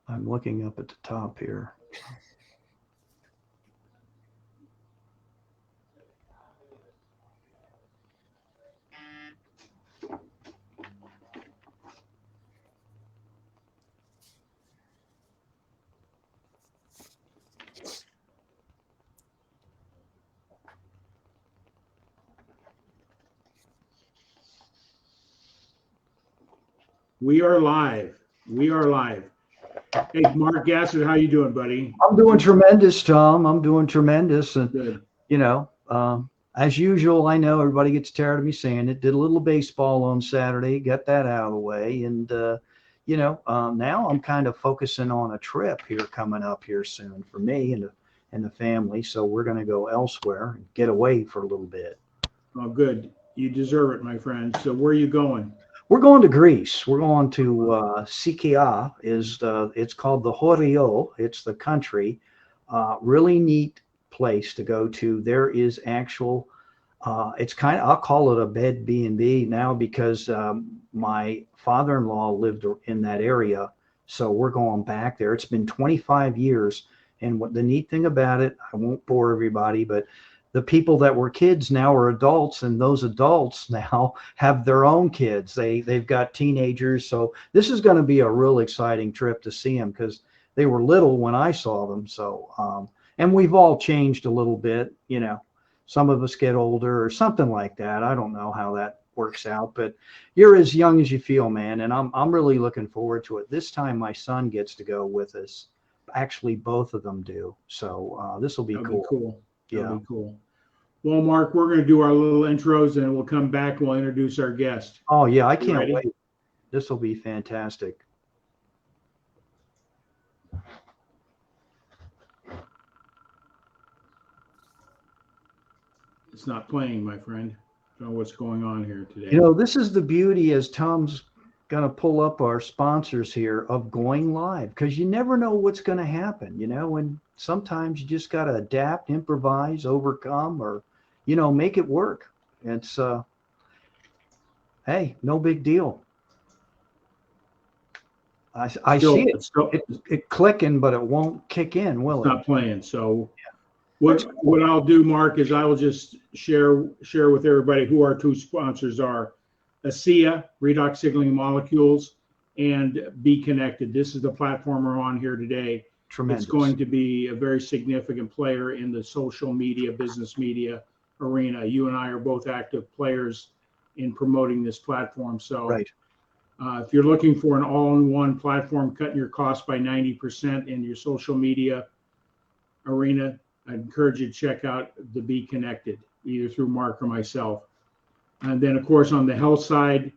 I'm looking up at the top here. We are live. We are live. Hey, Mark Gassett, how you doing, buddy? I'm doing tremendous, Tom. I'm doing tremendous. And, Good. as usual, I know everybody gets tired of me saying it. Did a little baseball on Saturday, got that out of the way. And, now I'm kind of focusing on a trip here coming up here soon for me and the family. So we're going to go elsewhere and get away for a little bit. Oh, good. You deserve it, my friend. So where are you going? We're going to Greece. We're going to Sikia. It's called the Horio. It's the country. Really neat place to go to. There is actual. It's kind of, I'll call it a bed B&B now because my father-in-law lived in that area. So we're going back there. It's been 25 years. And what the neat thing about it, I won't bore everybody, but the people that were kids now are adults, and those adults now have their own kids. They've got teenagers. So this is going to be a real exciting trip to see them because they were little when I saw them. So, and we've all changed a little bit, some of us get older or something like that. I don't know how that works out, but you're as young as you feel, man. And I'm really looking forward to it. This time my son gets to go with us. Actually, both of them do. So this will be That'll cool. be cool. That'll Yeah. be cool. Well, Mark, we're going to do our little intros and we'll come back and we'll introduce our guest. Oh yeah, I You can't ready? wait. This will be fantastic. It's not playing, my friend. Don't know what's going on here today. This is the beauty as Tom's going to pull up our sponsors here of going live because you never know what's going to happen, and sometimes you just got to adapt, improvise, overcome, or, make it work. It's, hey, no big deal. I Still, see it. it's still, It clicking, but it won't kick in, will it's it? not playing. So what I'll do, Mark, is I will just share with everybody who our two sponsors are: ASEA, redox signaling molecules, and Be Connected. This is the platform we're on here today. Tremendous. It's going to be a very significant player in the social media, business media arena. You and I are both active players in promoting this platform. So Right. if you're looking for an all-in-one platform, cutting your costs by 90% in your social media arena, I encourage you to check out the Be Connected, either through Mark or myself. And then, of course, on the health side,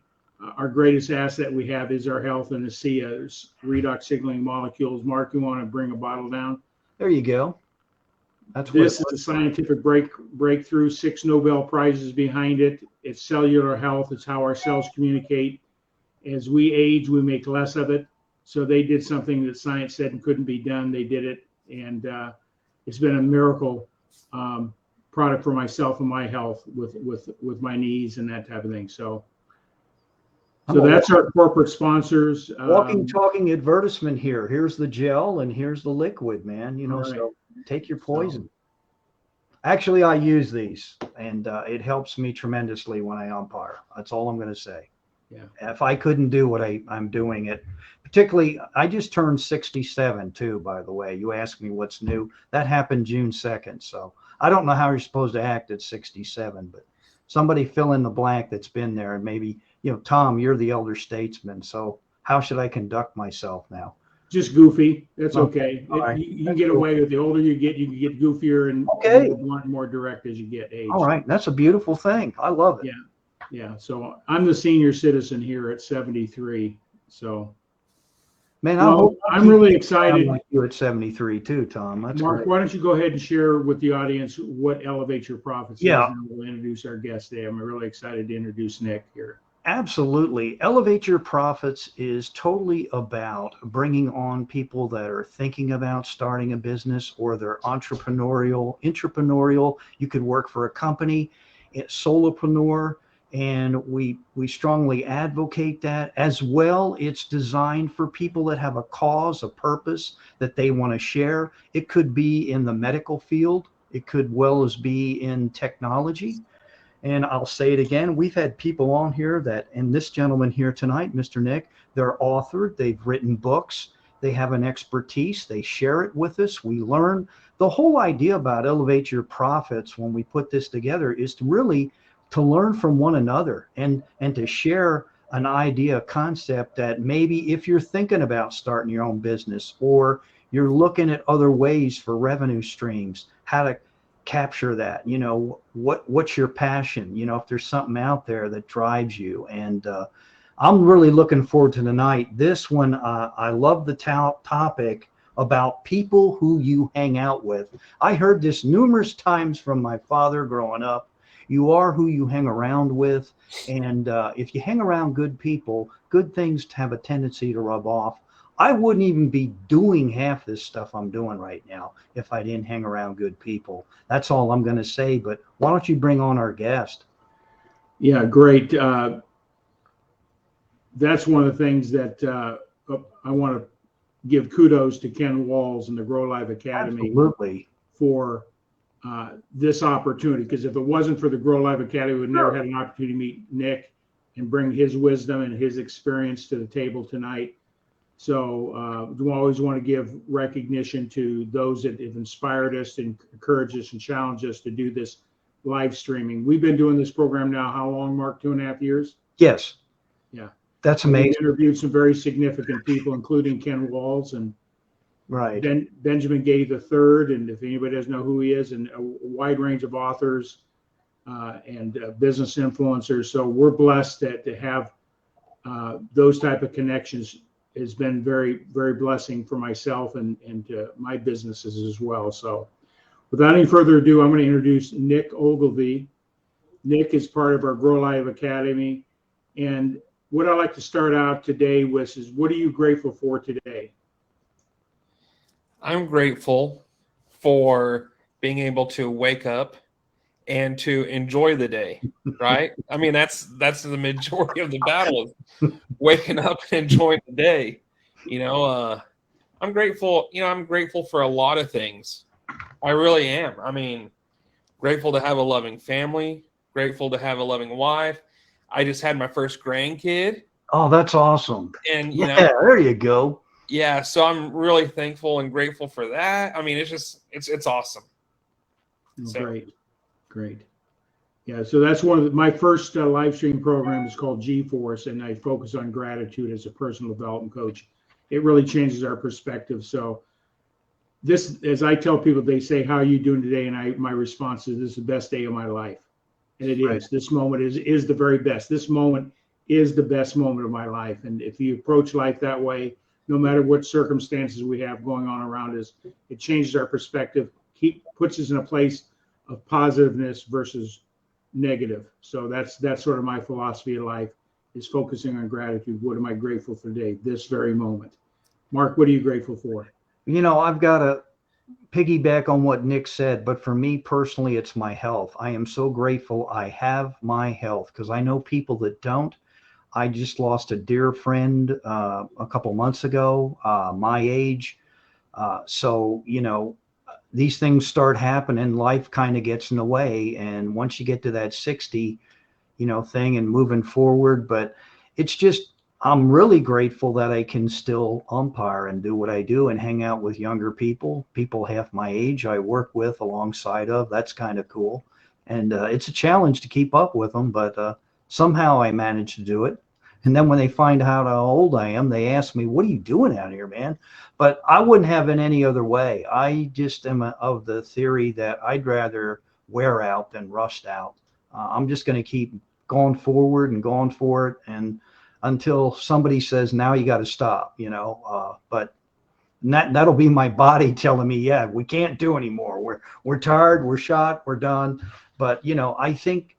our greatest asset we have is our health and ASEA, redox signaling molecules. Mark, you want to bring a bottle down? There you go. That's This is a scientific breakthrough, 6 Nobel Prizes behind it. It's cellular health. It's how our cells communicate. As we age, we make less of it. So they did something that science said couldn't be done. They did it. And it's been a miracle product for myself and my health with my knees and that type of thing. So that's our corporate sponsors. Walking, talking advertisement here. Here's the gel and here's the liquid, man. Right. So take your poison. Actually, I use these, and it helps me tremendously when I umpire. That's all I'm going to say. Yeah. If I couldn't do what I'm doing it, particularly, I just turned 67 too, by the way. You asked me what's new. That happened June 2nd. So I don't know how you're supposed to act at 67, but somebody fill in the blank that's been there. And maybe, Tom, you're the elder statesman. So how should I conduct myself now? Just goofy. That's okay. Right. You can get away with it. The older you get goofier and more blunt, more direct as you get age. All right. That's a beautiful thing. I love it. Yeah. Yeah. So I'm the senior citizen here at 73. So, man, I'm really excited. Like you at 73 too, Tom. That's Mark, great. why don't you go ahead and share with the audience what Elevate Your Profits is, and we'll introduce our guest today. I'm really excited to introduce Nick here. Absolutely. Elevate Your Profits is totally about bringing on people that are thinking about starting a business, or they're intrapreneur. You could work for a company, solopreneur. and we strongly advocate that. As well, it's designed for people that have a cause, a purpose that they want to share. It could be in the medical field, it could well as be in technology. And I'll say it again, we've had people on here that, and this gentleman here tonight, Mr. Nick, they're authored, they've written books, they have an expertise, they share it with us, we learn. The whole idea about Elevate Your Profits when we put this together is to really to learn from one another, and to share an idea, a concept that maybe if you're thinking about starting your own business, or you're looking at other ways for revenue streams, how to capture that, what's your passion, if there's something out there that drives you. And I'm really looking forward to tonight. This one, I love the topic about people who you hang out with. I heard this numerous times from my father growing up. You are who you hang around with. And if you hang around good people, good things have a tendency to rub off. I wouldn't even be doing half this stuff I'm doing right now if I didn't hang around good people. That's all I'm going to say. But why don't you bring on our guest? Yeah, great. That's one of the things that I want to give kudos to Ken Walls and the Grow Live Academy. Absolutely. For this opportunity, because if it wasn't for the Grow Live Academy, we would never had an opportunity to meet Nick and bring his wisdom and his experience to the table tonight. So we always want to give recognition to those that have inspired us and encouraged us and challenged us to do this live streaming. We've been doing this program now, how long, Mark? 2.5 years? Yes. Yeah. That's amazing. We've interviewed some very significant people, including Ken Walls and right. Benjamin Gay III, and if anybody doesn't know who he is, and a wide range of authors and business influencers. So we're blessed to have those type of connections. Has been very, very blessing for myself and my businesses as well. So without any further ado, I'm going to introduce Nick Ogilvie. Nick is part of our Grow Live Academy. And what I'd like to start out today with is, what are you grateful for today? I'm grateful for being able to wake up and to enjoy the day, right? I mean, that's the majority of the battle, is waking up and enjoying the day. I'm grateful, I'm grateful for a lot of things. I really am. I mean, grateful to have a loving family, grateful to have a loving wife. I just had my first grandkid. Oh, that's awesome. And there you go. Yeah, so I'm really thankful and grateful for that. I mean, it's awesome. Great. Yeah, so that's one of my first live stream program is called G-Force, and I focus on gratitude as a personal development coach. It really changes our perspective. So this, as I tell people, they say, "How are you doing today?" And my response is, "This is the best day of my life," and it is. This moment is the very best. This moment is the best moment of my life, and if you approach life that way, no matter what circumstances we have going on around us, it changes our perspective, puts us in a place of positiveness versus negative. So that's sort of my philosophy of life, is focusing on gratitude. What am I grateful for today, this very moment? Mark, what are you grateful for? I've got to piggyback on what Nick said, but for me personally, it's my health. I am so grateful I have my health, because I know people that don't. I just lost a dear friend a couple months ago, my age. So, these things start happening, life kind of gets in the way. And once you get to that 60, thing and moving forward, but it's just, I'm really grateful that I can still umpire and do what I do and hang out with younger people half my age I work with alongside of. That's kind of cool. And it's a challenge to keep up with them, but somehow I manage to do it. And then when they find out how old I am, they ask me, "What are you doing out here, man?" But I wouldn't have it any other way. I just am of the theory that I'd rather wear out than rust out. I'm just going to keep going forward and going for it, and until somebody says, "Now you got to stop," but that'll be my body telling me, "Yeah, we can't do anymore. We're tired, we're shot, we're done." But I think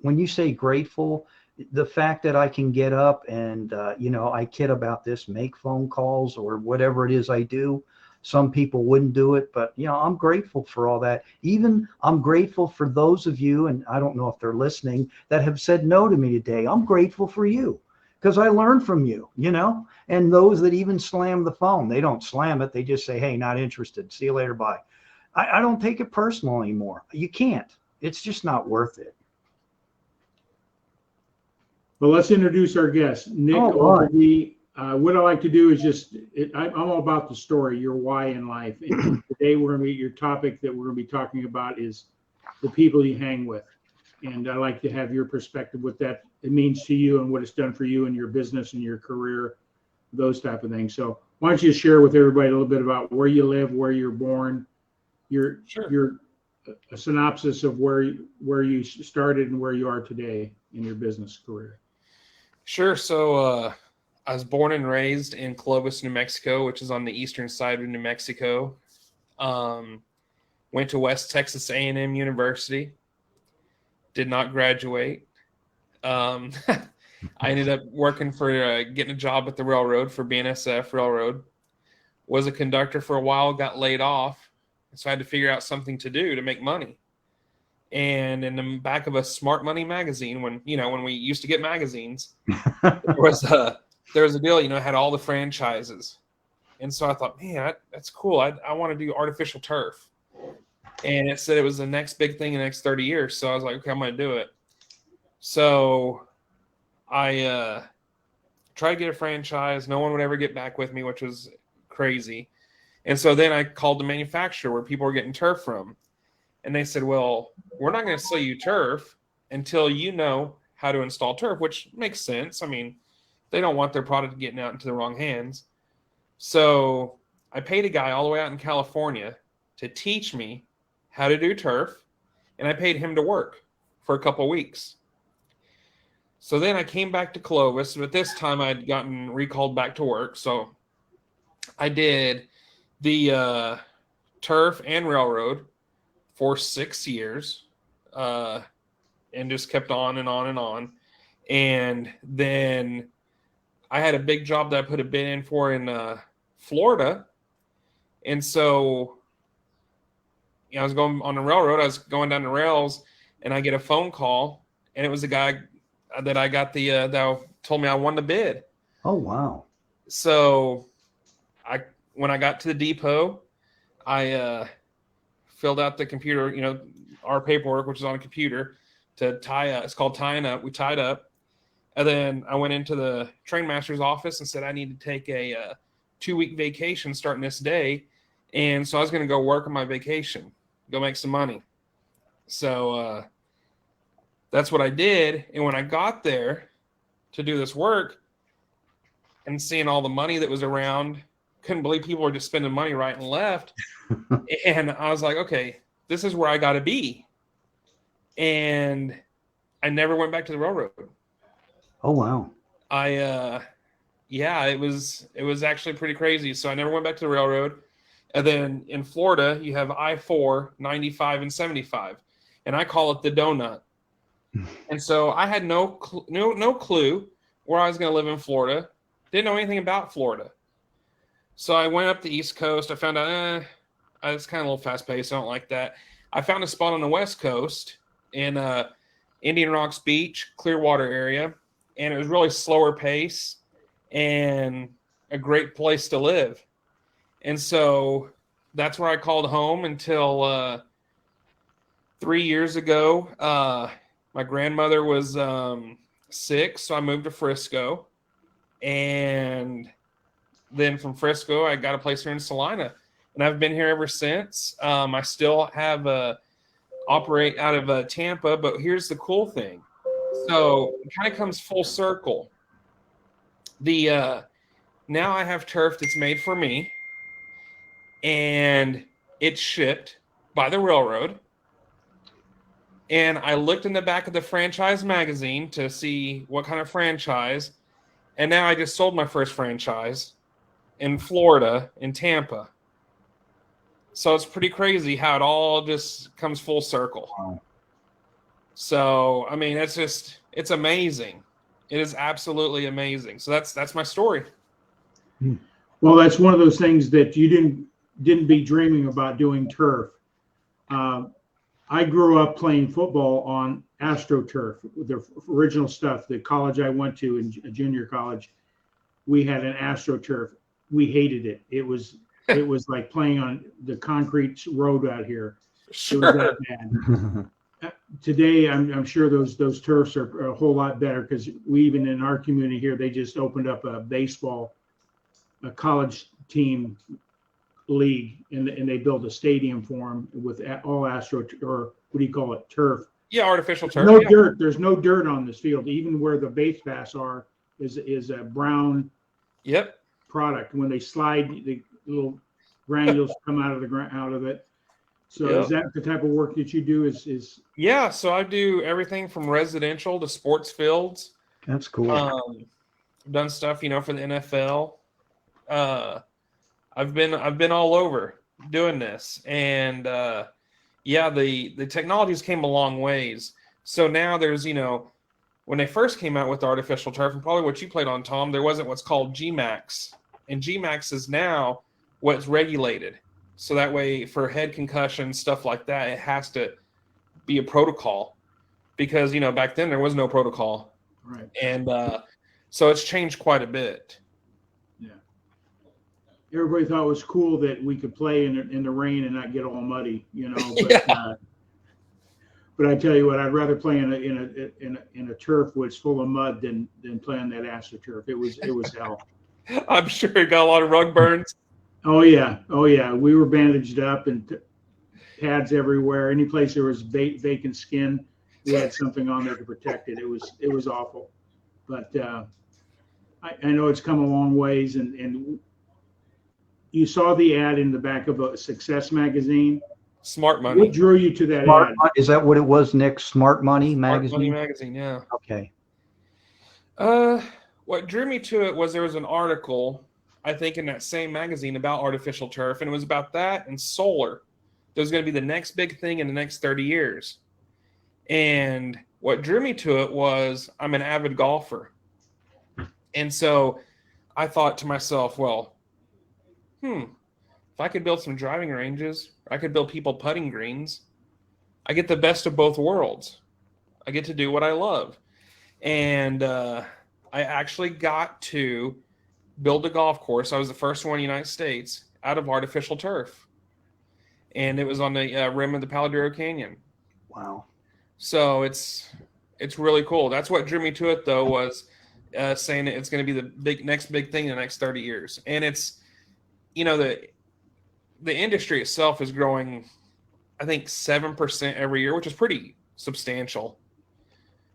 when you say grateful, the fact that I can get up and I kid about this, make phone calls or whatever it is I do, Some people wouldn't do it, but I'm grateful for all that. Even I'm grateful for those of you, and I don't know if they're listening, that have said no to me today. I'm grateful for you because I learned from you, and those that even slam the phone, they don't slam it. They just say, hey, not interested. See you later. Bye. I don't take it personal anymore. You can't. It's just not worth it. Well, let's introduce our guest, Nick Ogilvie. What I like to do is I'm all about the story, your why in life. And today your topic that we're going to be talking about is the people you hang with. And I like to have your perspective, what that it means to you and what it's done for you in your business and your career, those type of things. So why don't you share with everybody a little bit about where you live, where you're born, your a synopsis of where you started and where you are today in your business career. Sure. So I was born and raised in Clovis, New Mexico, which is on the eastern side of New Mexico. Went to West Texas A&M University. Did not graduate. I ended up working for getting a job at the railroad for BNSF Railroad. Was a conductor for a while, got laid off. So I had to figure out something to do to make money. And in the back of a Smart Money magazine, when we used to get magazines, there was a deal, it had all the franchises. And so I thought, man, that's cool. I want to do artificial turf. And it said it was the next big thing in the next 30 years. So I was like, okay, I'm going to do it. So I tried to get a franchise. No one would ever get back with me, which was crazy. And so then I called the manufacturer where people were getting turf from. And they said, well, we're not going to sell you turf until you know how to install turf, which makes sense. I mean, they don't want their product getting out into the wrong hands. So I paid a guy all the way out in California to teach me how to do turf, and I paid him to work for a couple of weeks. So then I came back to Clovis, but this time I'd gotten recalled back to work. So I did the turf and railroad for 6 years, and just kept on and on and on. And then I had a big job that I put a bid in for in Florida. And so I was going on the railroad. I was going down the rails, and I get a phone call, and it was the guy that I got that told me I won the bid. Oh, wow. So when I got to the depot, I filled out the computer, our paperwork, which is on a computer, to tie up. It's called tying up. We tied up. And then I went into the train master's office and said I need to take a 2-week vacation starting this day. And so I was going to go work on my vacation, go make some money. So that's what I did. And when I got there to do this work and seeing all the money that was around, couldn't believe people were just spending money right and left. And I was like, okay, this is where I got to be. And I never went back to the railroad. Oh, wow. It was actually pretty crazy. So I never went back to the railroad. And then in Florida, you have I-4, 95, and 75. And I call it the donut. And so I had no clue where I was going to live in Florida. Didn't know anything about Florida. So I went up the East Coast. I found out, it's kind of a little fast-paced. I don't like that. I found a spot on the West Coast in Indian Rocks Beach, Clearwater area. And it was really slower pace and a great place to live. And so that's where I called home until 3 years ago. My grandmother was sick, so I moved to Frisco. And then from Frisco, I got a place here in Salina. And I've been here ever since. I still have operate out of Tampa, but here's the cool thing. So it kind of comes full circle. Now I have turf that's made for me, and it's shipped by the railroad. And I looked in the back of the franchise magazine to see what kind of franchise, and now I just sold my first franchise in Florida, in Tampa. So it's pretty crazy how it all just comes full circle. Wow. So, I mean, it's amazing. It is absolutely amazing. So that's my story. Well, that's one of those things that you didn't be dreaming about doing turf. I grew up playing football on AstroTurf, the original stuff. The college I went to in junior college, we had an AstroTurf. We hated it. It was like playing on the concrete road out here. It was that bad. Today, I'm sure those turfs are a whole lot better, because we, even in our community here, they just opened up a college team league, and they built a stadium for them with all or what do you call it, turf. Yeah, artificial turf. No dirt. There's no dirt on this field. Even where the base paths are is a brown product. When they slide, the little granules come out of the out of it. So is that the type of work that you do? Is Yeah, so I do everything from residential to sports fields. That's cool. I've done stuff, for the NFL. I've been all over doing this, and the technologies came a long ways. So now there's, when they first came out with artificial turf, and probably what you played on, Tom, there wasn't what's called GMAX, and GMAX is now what's regulated. So that way, for head concussion, stuff like that, it has to be a protocol, because back then there was no protocol, right? And so it's changed quite a bit. Yeah. Everybody thought it was cool that we could play in the rain and not get all muddy, But, but I tell you what, I'd rather play in a turf where it's full of mud than play on that AstroTurf. It was hell. I'm sure it got a lot of rug burns. Oh yeah. We were bandaged up and pads everywhere. Any place there was vacant skin, we had something on there to protect it. It was awful. But I know it's come a long ways, and you saw the ad in the back of a Success magazine. Smart Money. What drew you to that ad? Is that what it was, Nick? Smart Money magazine? Smart Money magazine, yeah. Okay. What drew me to it was there was an article, I think, in that same magazine about artificial turf, and it was about that and solar. That was going to be the next big thing in the next 30 years. And what drew me to it was I'm an avid golfer. And so I thought to myself, well, if I could build some driving ranges, I could build people putting greens, I get the best of both worlds. I get to do what I love. And I actually got to build a golf course. I was the first one in the United States out of artificial turf. And it was on the rim of the Palo Duro Canyon. Wow. So it's really cool. That's what drew me to it, though, was saying that it's going to be the next big thing in the next 30 years. And it's, the industry itself is growing, I think, 7% every year, which is pretty substantial.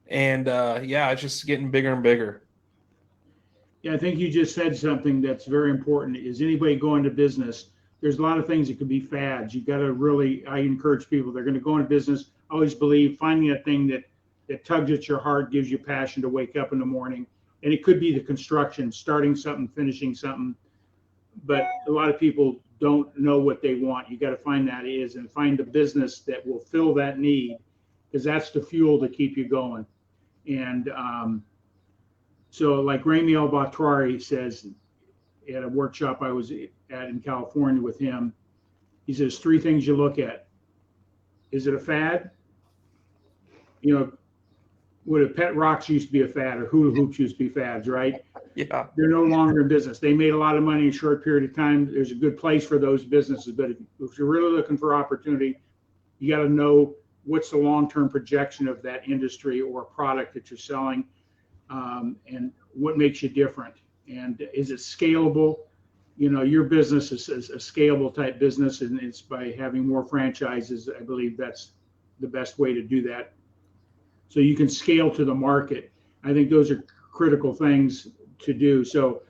And it's just getting bigger and bigger. Yeah, I think you just said something that's very important. Is anybody going to business? There's a lot of things that could be fads. You got to really, I encourage people, they're going to go into business. I always believe finding a thing that tugs at your heart, gives you passion to wake up in the morning. And it could be the construction, starting something, finishing something. But a lot of people don't know what they want. You got to find that is, and find the business that will fill that need, because that's the fuel to keep you going. And so like Rami El-Batrari says at a workshop I was at in California with him, he says 3 things you look at. Is it a fad? What pet rocks used to be a fad, or hula hoops used to be fads, right? Yeah. They're no longer in business. They made a lot of money in a short period of time. There's a good place for those businesses, but if you're really looking for opportunity, you got to know what's the long-term projection of that industry or product that you're selling, and what makes you different. And is it scalable? Your business is a scalable type business, and it's by having more franchises. I believe that's the best way to do that. So you can scale to the market. I think those are critical things to do. So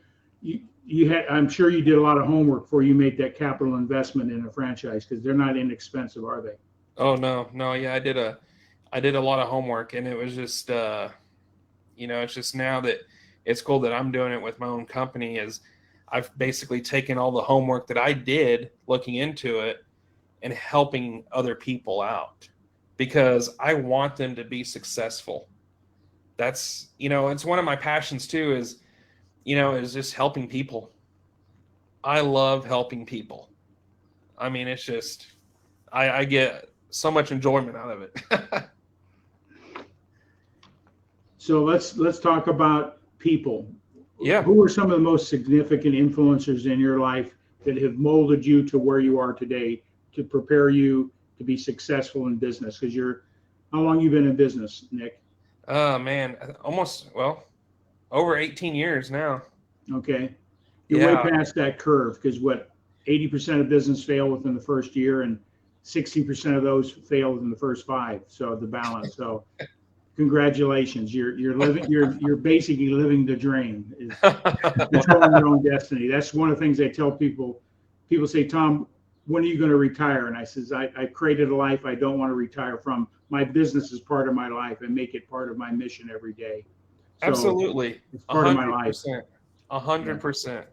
I'm sure you did a lot of homework before you made that capital investment in a franchise, because they're not inexpensive, are they? Oh, no. Yeah, I did a lot of homework, and it was just, it's just now that it's cool that I'm doing it with my own company, is I've basically taken all the homework that I did looking into it and helping other people out, because I want them to be successful. That's, it's one of my passions too, is just helping people. I love helping people. I mean, it's just, I get so much enjoyment out of it. So let's talk about people. Yeah. Who are some of the most significant influencers in your life that have molded you to where you are today to prepare you to be successful in business? Because how long you been in business, Nick? Man, well, over 18 years now. Okay. You're way Yeah. past that curve because 80% of business fail within the first year and 60% of those fail within the first 5. So the balance. So congratulations. You're basically living the dream, is controlling your own destiny. That's one of the things I tell people. People say, Tom, when are you going to retire? And I says, I created a life I don't want to retire from. My business is part of my life and make it part of my mission every day. So Absolutely. it's part of my life. 100%.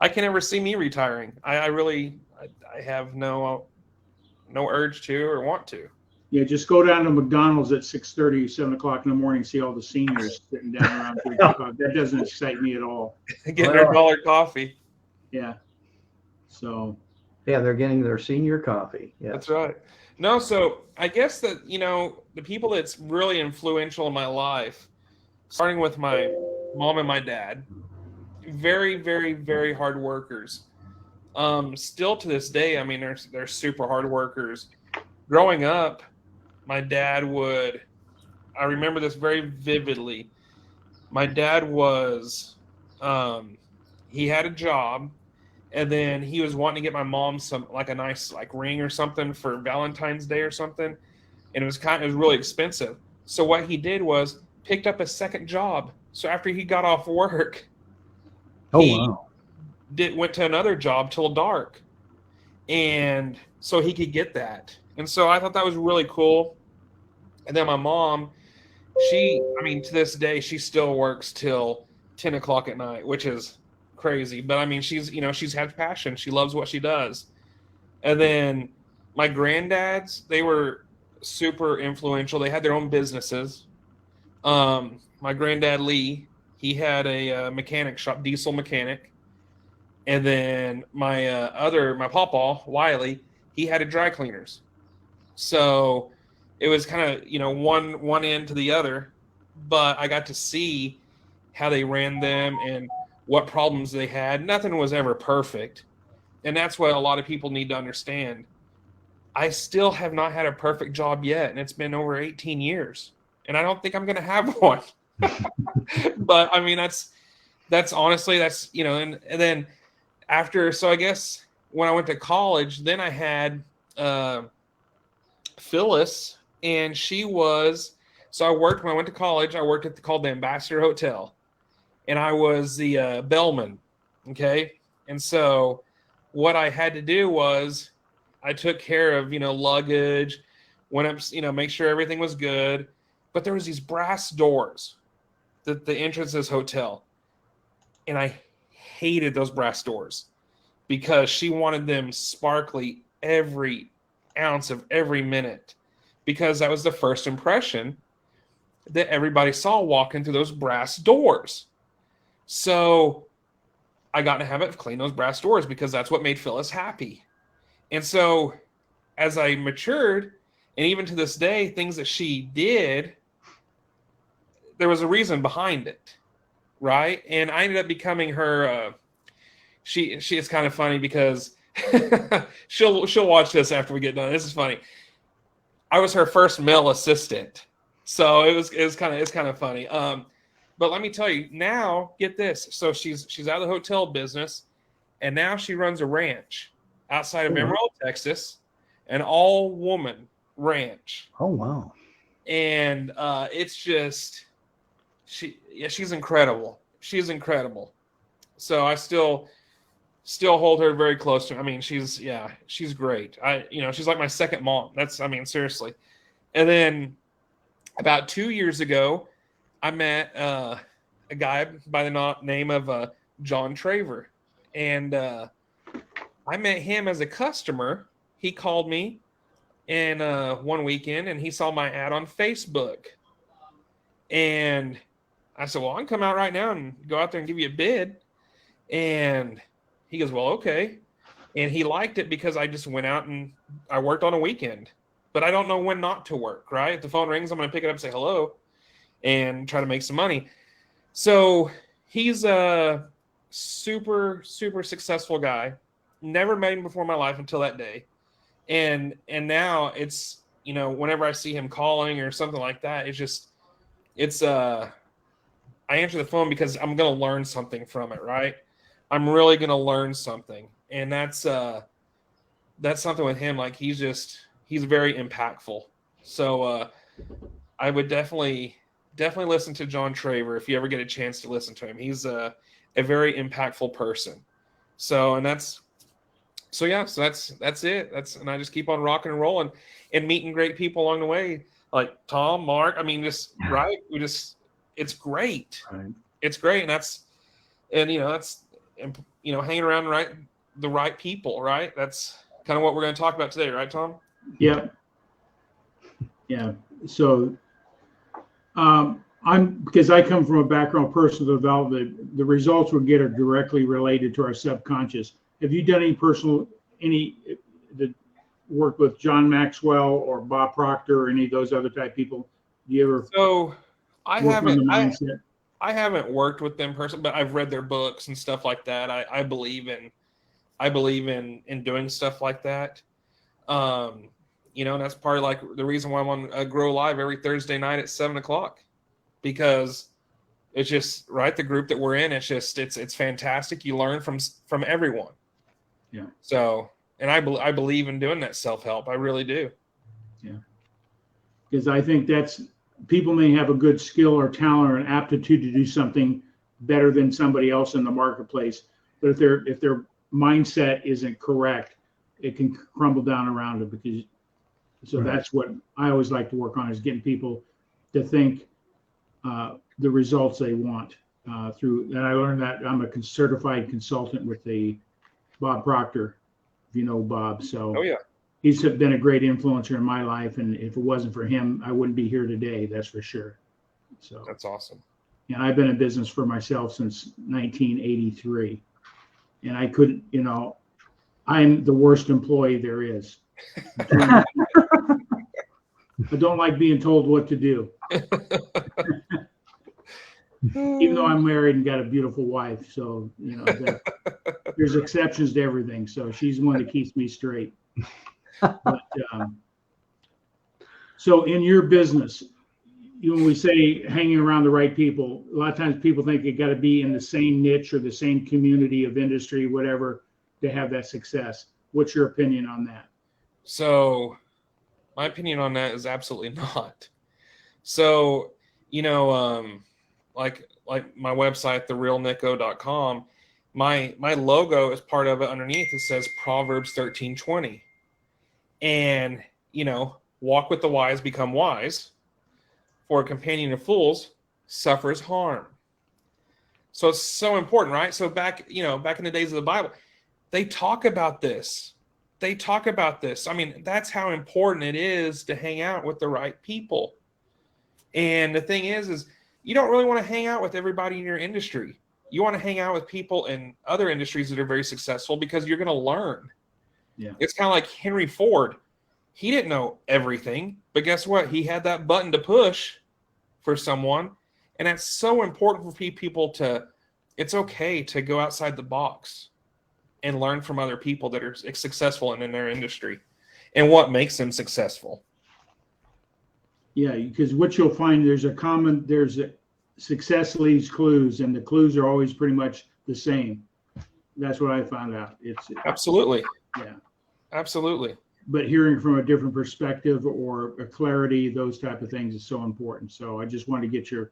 I can never see me retiring. I really, I have no urge to or want to. Yeah, just go down to McDonald's at 6:30, 7 o'clock in the morning, see all the seniors sitting down around drinking coffee. That doesn't excite me at all. Getting their $1 coffee. Yeah. So. Yeah, they're getting their senior coffee. Yes. That's right. No, so I guess that, the people that's really influential in my life, starting with my mom and my dad, very, very, very hard workers. Still to this day, I mean, they're super hard workers. Growing up, my dad I remember this very vividly. My dad was, he had a job, and then he was wanting to get my mom a nice ring or something for Valentine's Day or something, and it was really expensive. So what he did was picked up a second job. So after he got off work, he went to another job till dark, and so he could get that. And so I thought that was really cool. And then my mom, to this day, she still works till 10 o'clock at night, which is crazy. But I mean, she's had passion. She loves what she does. And then my granddads, they were super influential. They had their own businesses. My granddad, Lee, he had a mechanic shop, diesel mechanic. And then my pawpaw, Wiley, he had a dry cleaners. So it was kind of, one end to the other, but I got to see how they ran them and what problems they had. Nothing was ever perfect. And that's what a lot of people need to understand. I still have not had a perfect job yet, and it's been over 18 years. And I don't think I'm going to have one. But I mean, that's honestly, and then after, so I guess when I went to college, then I had Phyllis, and so when I went to college, I worked called the Ambassador Hotel, and I was the bellman. Okay. And so what I had to do was I took care of, luggage, went up, make sure everything was good. But there was these brass doors that the entrance to this hotel. And I hated those brass doors because she wanted them sparkly every ounce of every minute, because that was the first impression that everybody saw walking through those brass doors. So I got in a habit of cleaning those brass doors because that's what made Phyllis happy. And so as I matured, and even to this day, things that she did, there was a reason behind it, right? And I ended up becoming her. She is kind of funny because she'll watch this after we get done. This is funny. I was her first male assistant, so it's kind of funny. But let me tell you now. Get this. So she's out of the hotel business, and now she runs a ranch outside of Emerald, Texas, an all-woman ranch. Oh wow! And it's just she's incredible. She's incredible. So I still hold her very close to me. I mean, she's great. She's like my second mom. Seriously. And then about 2 years ago, I met a guy by the name of John Traver, and I met him as a customer. He called me and one weekend, and he saw my ad on Facebook, and I said, well, I can come out right now and go out there and give you a bid. And he goes, well, okay. And he liked it because I just went out and I worked on a weekend. But I don't know when not to work, right? If the phone rings, I'm going to pick it up and say hello and try to make some money. So he's a super, super successful guy. Never met him before in my life until that day. And now it's, whenever I see him calling or something like that, I answer the phone because I'm going to learn something from it, right? I'm really going to learn something. And that's something with him. Like he's very impactful. So I would definitely listen to John Traver if you ever get a chance to listen to him. He's a very impactful person. So that's it. And I just keep on rocking and rolling and meeting great people along the way, like Tom, Mark. I mean, right. It's great. Right. It's great. And that's hanging around the right people, right? That's kind of what we're going to talk about today, right, Tom? Yep. Yeah. So, because I come from a background of personal development, the results we get are directly related to our subconscious. Have you done any work with John Maxwell or Bob Proctor or any of those other type people? Do you ever? So I work on the haven't. mindset? I haven't worked with them personally, but I've read their books and stuff like that. I believe in doing stuff like that. And that's part of like the reason why I'm on Grow Live every Thursday night at 7:00, because it's just right. The group that we're in, it's fantastic. You learn from everyone. Yeah. So, and I believe in doing that self-help. I really do. Yeah. Because I think people may have a good skill or talent or an aptitude to do something better than somebody else in the marketplace. But if their mindset isn't correct, it can crumble down around it. Right. That's what I always like to work on, is getting people to think the results they want and I learned that I'm a certified consultant with Bob Proctor, if you know Bob. So oh yeah, he's been a great influencer in my life, and if it wasn't for him, I wouldn't be here today. That's for sure. So that's awesome. And I've been in business for myself since 1983, and I couldn't. I'm the worst employee there is. I don't like being told what to do. Even though I'm married and got a beautiful wife, so there's exceptions to everything. So she's the one that keeps me straight. But, so in your business, when we say hanging around the right people, a lot of times people think you got to be in the same niche or the same community of industry, whatever, to have that success. What's your opinion on that? So my opinion on that is absolutely not. So, like my website, therealnico.com, my logo is part of it. Underneath it says Proverbs 13:20. And, walk with the wise, become wise, for a companion of fools suffers harm. So it's so important, right? So back in the days of the Bible, they talk about this. I mean, that's how important it is to hang out with the right people. And the thing is you don't really want to hang out with everybody in your industry. You want to hang out with people in other industries that are very successful, because you're going to learn. Yeah. It's kind of like Henry Ford. He didn't know everything, but guess what? He had that button to push for someone. And that's so important for people it's okay to go outside the box and learn from other people that are successful in their industry and what makes them successful. Yeah, because what you'll find, success leaves clues, and the clues are always pretty much the same. That's what I found out. It's absolutely. Yeah. Absolutely. But hearing from a different perspective or a clarity, those type of things is so important. So I just wanted to get your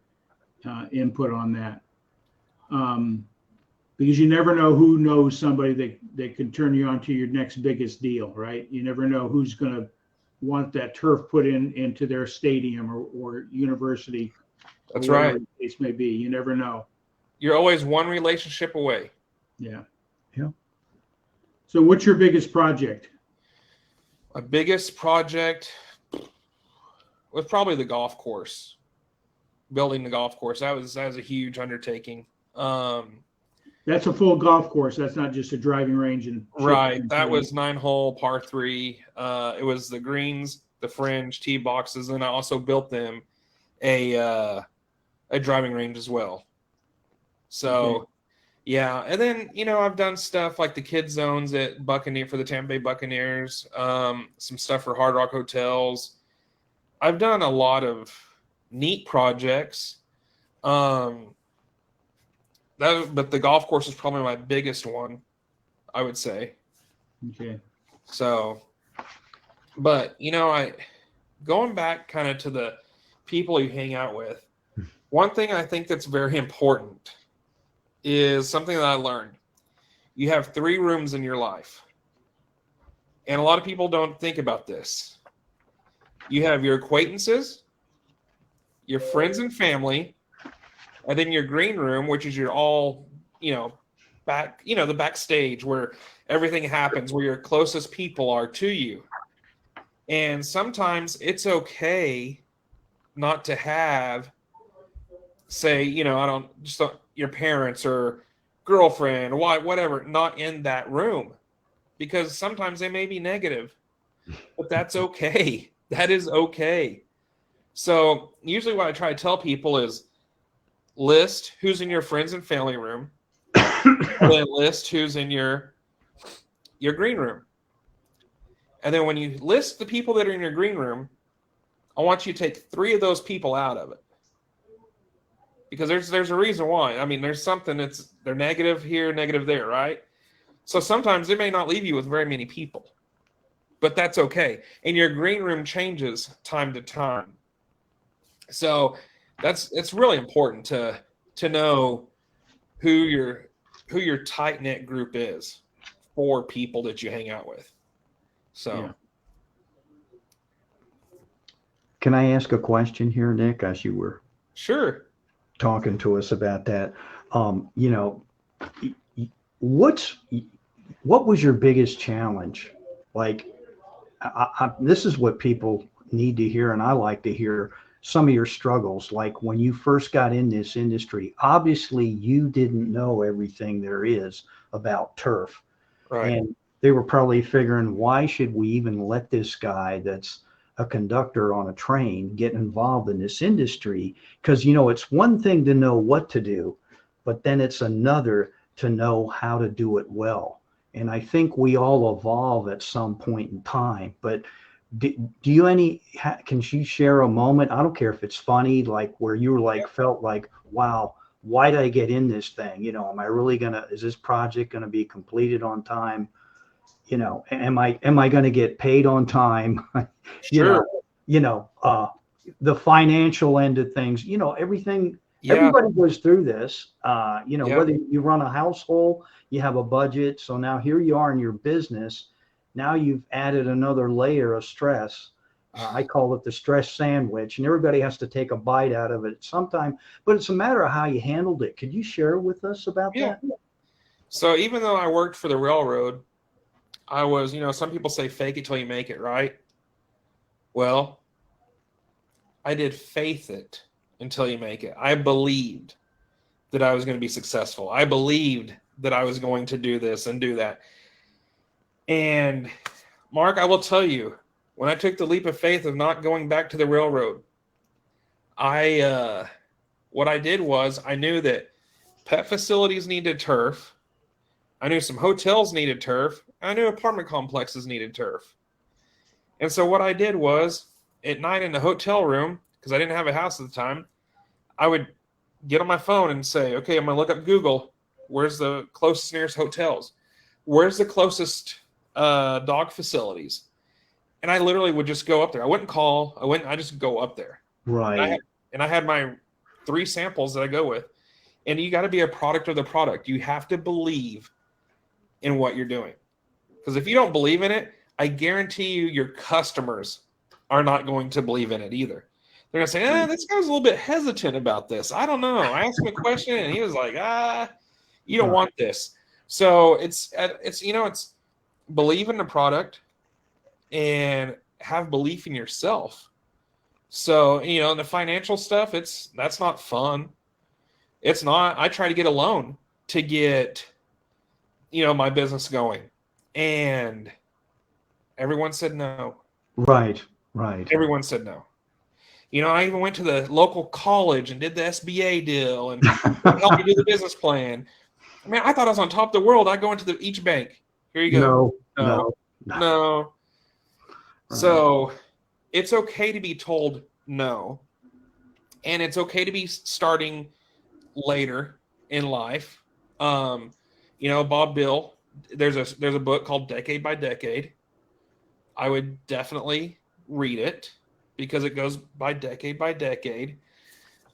input on that. Because you never know who knows somebody that can turn you on to your next biggest deal, right? You never know who's going to want that turf put into their stadium or university. That's right. The case may be. You never know. You're always one relationship away. Yeah. Yeah. So what's your biggest project? My biggest project was probably the golf course. Building the golf course. That was a huge undertaking. That's a full golf course. That's not just a driving range and Right. That was 9-hole par 3. It was the greens, the fringe, tee boxes, and I also built them a driving range as well. So, Okay. yeah. And then, I've done stuff like the kid zones at Buccaneer for the Tampa Bay Buccaneers, some stuff for Hard Rock Hotels. I've done a lot of neat projects. But the golf course is probably my biggest one, I would say. Okay. So, but going back kind of to the people you hang out with, one thing I think that's very important is something that I learned. You have 3 rooms in your life. And a lot of people don't think about this. You have your acquaintances, your friends and family, and then your green room, which is your all, back, the backstage where everything happens, where your closest people are to you. And sometimes it's okay not to have, say, your parents or girlfriend, wife, whatever, not in that room, because sometimes they may be negative, but that's okay. That is okay. So usually what I try to tell people is list who's in your friends and family room, and then list who's in your green room. And then when you list the people that are in your green room, I want you to take 3 of those people out of it. Because there's a reason why. I mean, there's something they're negative here, negative there, right? So sometimes they may not leave you with very many people. But that's okay. And your green room changes time to time. So it's really important to know who your tight-knit group is for people that you hang out with. So Yeah. Can I ask a question here, Nick, as you were sure. talking to us about that? What was your biggest challenge? Like, this is what people need to hear, and I like to hear some of your struggles. Like when you first got in this industry, obviously you didn't know everything there is about turf. Right. And they were probably figuring, why should we even let this guy that's a conductor on a train get involved in this industry? Because, it's one thing to know what to do, but then it's another to know how to do it well. And I think we all evolve at some point in time. But can you share a moment? I don't care if it's funny, like where you were like, felt like, wow, why did I get in this thing? Am I really is this project going to be completed on time? Am I going to get paid on time? Sure. The financial end of things, everything, Yeah. everybody goes through this, Yeah. whether you run a household, you have a budget. So now here you are in your business. Now you've added another layer of stress. I call it the stress sandwich, and everybody has to take a bite out of it sometime, but it's a matter of how you handled it. Could you share with us about that? So even though I worked for the railroad, I was, some people say fake it till you make it, right? Well, I did faith it until you make it. I believed that I was going to be successful. I believed that I was going to do this and do that. And Mark, I will tell you, when I took the leap of faith of not going back to the railroad, what I did was I knew that pet facilities needed turf. I knew some hotels needed turf. I knew apartment complexes needed turf. And so what I did was at night in the hotel room, because I didn't have a house at the time, I would get on my phone and say, okay, I'm going to look up Google. Where's the closest nearest hotels? Where's the closest dog facilities? And I literally would just go up there. I wouldn't call. I just go up there. Right. And I had my 3 samples that I go with. And you got to be a product of the product. You have to believe in what you're doing. Because if you don't believe in it, I guarantee you your customers are not going to believe in it either. They're going to say, this guy's a little bit hesitant about this. I don't know. I asked him a question and he was like, you don't want this. So it's believe in the product and have belief in yourself. So, the financial stuff, that's not fun. It's not. I try to get a loan to get, my business going. And everyone said no. Right. Everyone said no. I even went to the local college and did the SBA deal and helped me do the business plan. I mean, I thought I was on top of the world. I go into each bank. Here you go. No. No. Right. So it's okay to be told no. And it's okay to be starting later in life. Bob Dill, there's a book called Decade by Decade. I would definitely read it because it goes by decade.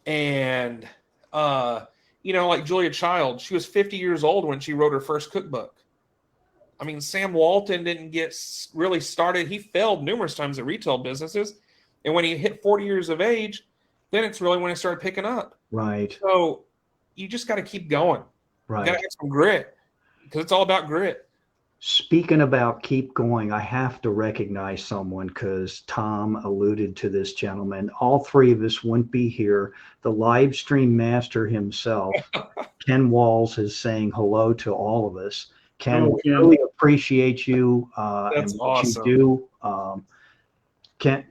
And like Julia Child, she was 50 years old when she wrote her first cookbook. I mean, Sam Walton didn't get really started. He failed numerous times at retail businesses. And when he hit 40 years of age, then it's really when it started picking up. Right. So you just got to keep going. Right. You got to have some grit because it's all about grit. Speaking about keep going, I have to recognize someone because Tom alluded to this gentleman. All three of us wouldn't be here. The live stream master himself, Ken Walls, is saying hello to all of us. Ken, we really appreciate you That's and what awesome. you do.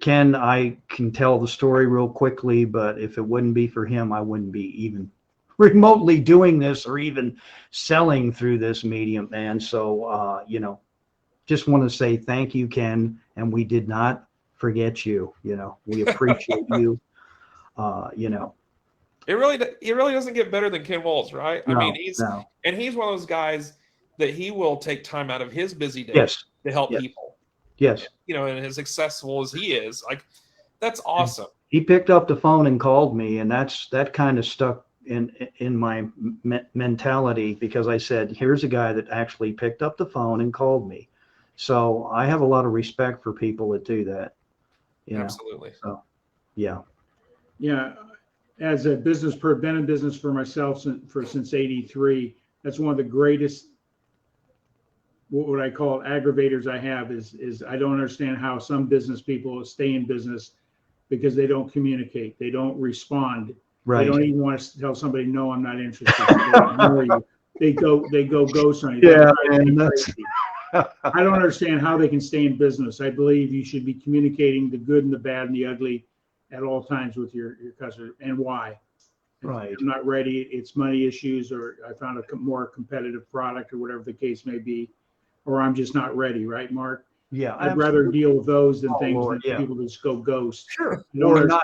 Ken, I can tell the story real quickly, but if it wouldn't be for him, I wouldn't be even remotely doing this or even selling through this medium, man. So, just want to say thank you, Ken. And we did not forget you. We appreciate you. It really doesn't get better than Ken Walls, right? No, I mean, he's one of those guys that he will take time out of his busy day to help people. Yes. And as successful as he is, like, that's awesome. He picked up the phone and called me, and that kind of stuck in my mentality because I said, here's a guy that actually picked up the phone and called me. So I have a lot of respect for people that do that. Absolutely. So, yeah. Yeah. As a been in business for myself since 83, that's one of the greatest, what would I call it, aggravators I have is I don't understand how some business people stay in business because they don't communicate. They don't respond. Right. They don't even want to tell somebody, no, I'm not interested. They ignore you. They go ghost on you. Yeah, I don't understand how they can stay in business. I believe you should be communicating the good and the bad and the ugly at all times with your customer, and why. Right. I'm not ready. It's money issues, or I found a more competitive product, or whatever the case may be, or I'm just not ready. Right, Mark? Yeah. I'd rather deal with those than than people just go ghost. Sure. Or not.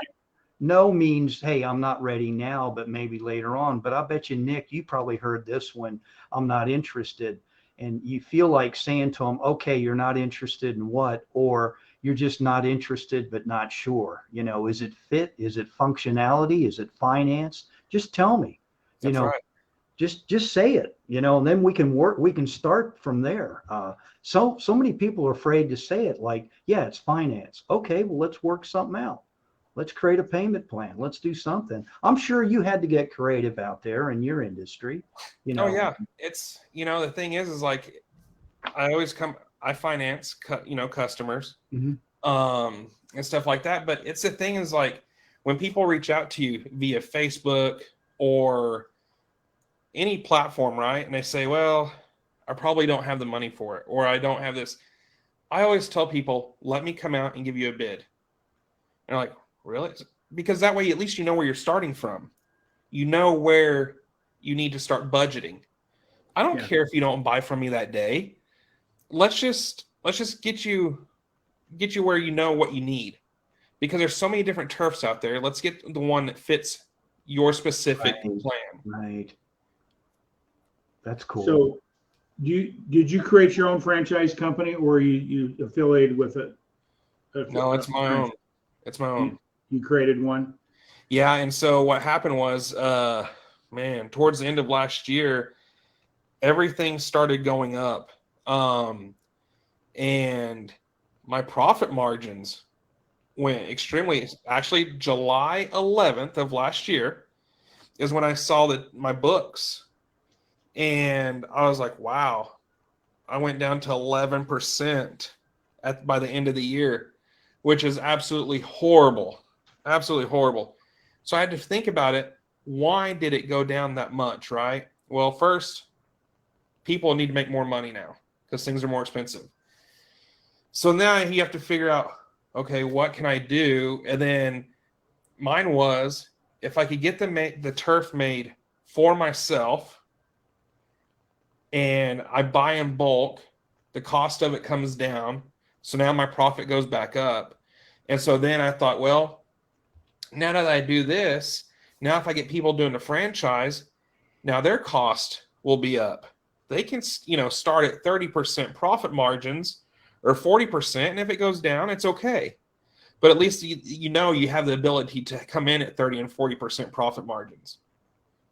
No means, hey, I'm not ready now, but maybe later on. But I bet you, Nick, you probably heard this one. I'm not interested. And you feel like saying to them, okay, you're not interested in what? Or you're just not interested, but not sure. Is it fit? Is it functionality? Is it finance? Just tell me. That's right. Just say it, and then we can start from there. So many people are afraid to say it, like, yeah, it's finance. Okay, well, let's work something out. Let's create a payment plan. Let's do something. I'm sure you had to get creative out there in your industry. Oh yeah, it's the thing is like I finance customers, and stuff like that. But it's the thing is like when people reach out to you via Facebook or any platform, right? And they say, well, I probably don't have the money for it, or I don't have this. I always tell people, let me come out and give you a bid. And they're like, really? Because that way, at least you know where you're starting from. You know where you need to start budgeting. I don't care if you don't buy from me that day. Let's just get you where you know what you need. Because there's so many different turfs out there. Let's get the one that fits your specific plan. Right. That's cool. So did you create your own franchise company, or you affiliated with it? No, it's my own. It's my own. You created one? Yeah, and so what happened was, towards the end of last year, everything started going up. And my profit margins went extremely. Actually, July 11th of last year is when I saw that my books, and I was like, wow, I went down to 11% by the end of the year, which is absolutely horrible. Absolutely horrible. So I had to think about it. Why did it go down that much, right? well, first, people need to make more money now because things are more expensive. So now you have to figure out, okay, what can I do? And then mine was, if I could get the turf made for myself and I buy in bulk, the cost of it comes down. So now my profit goes back up. And so then I thought, well, now that I do this, now if I get people doing the franchise, now their cost will be up. They can, start at 30% profit margins or 40%. And if it goes down, it's okay. But at least you have the ability to come in at 30 and 40% profit margins.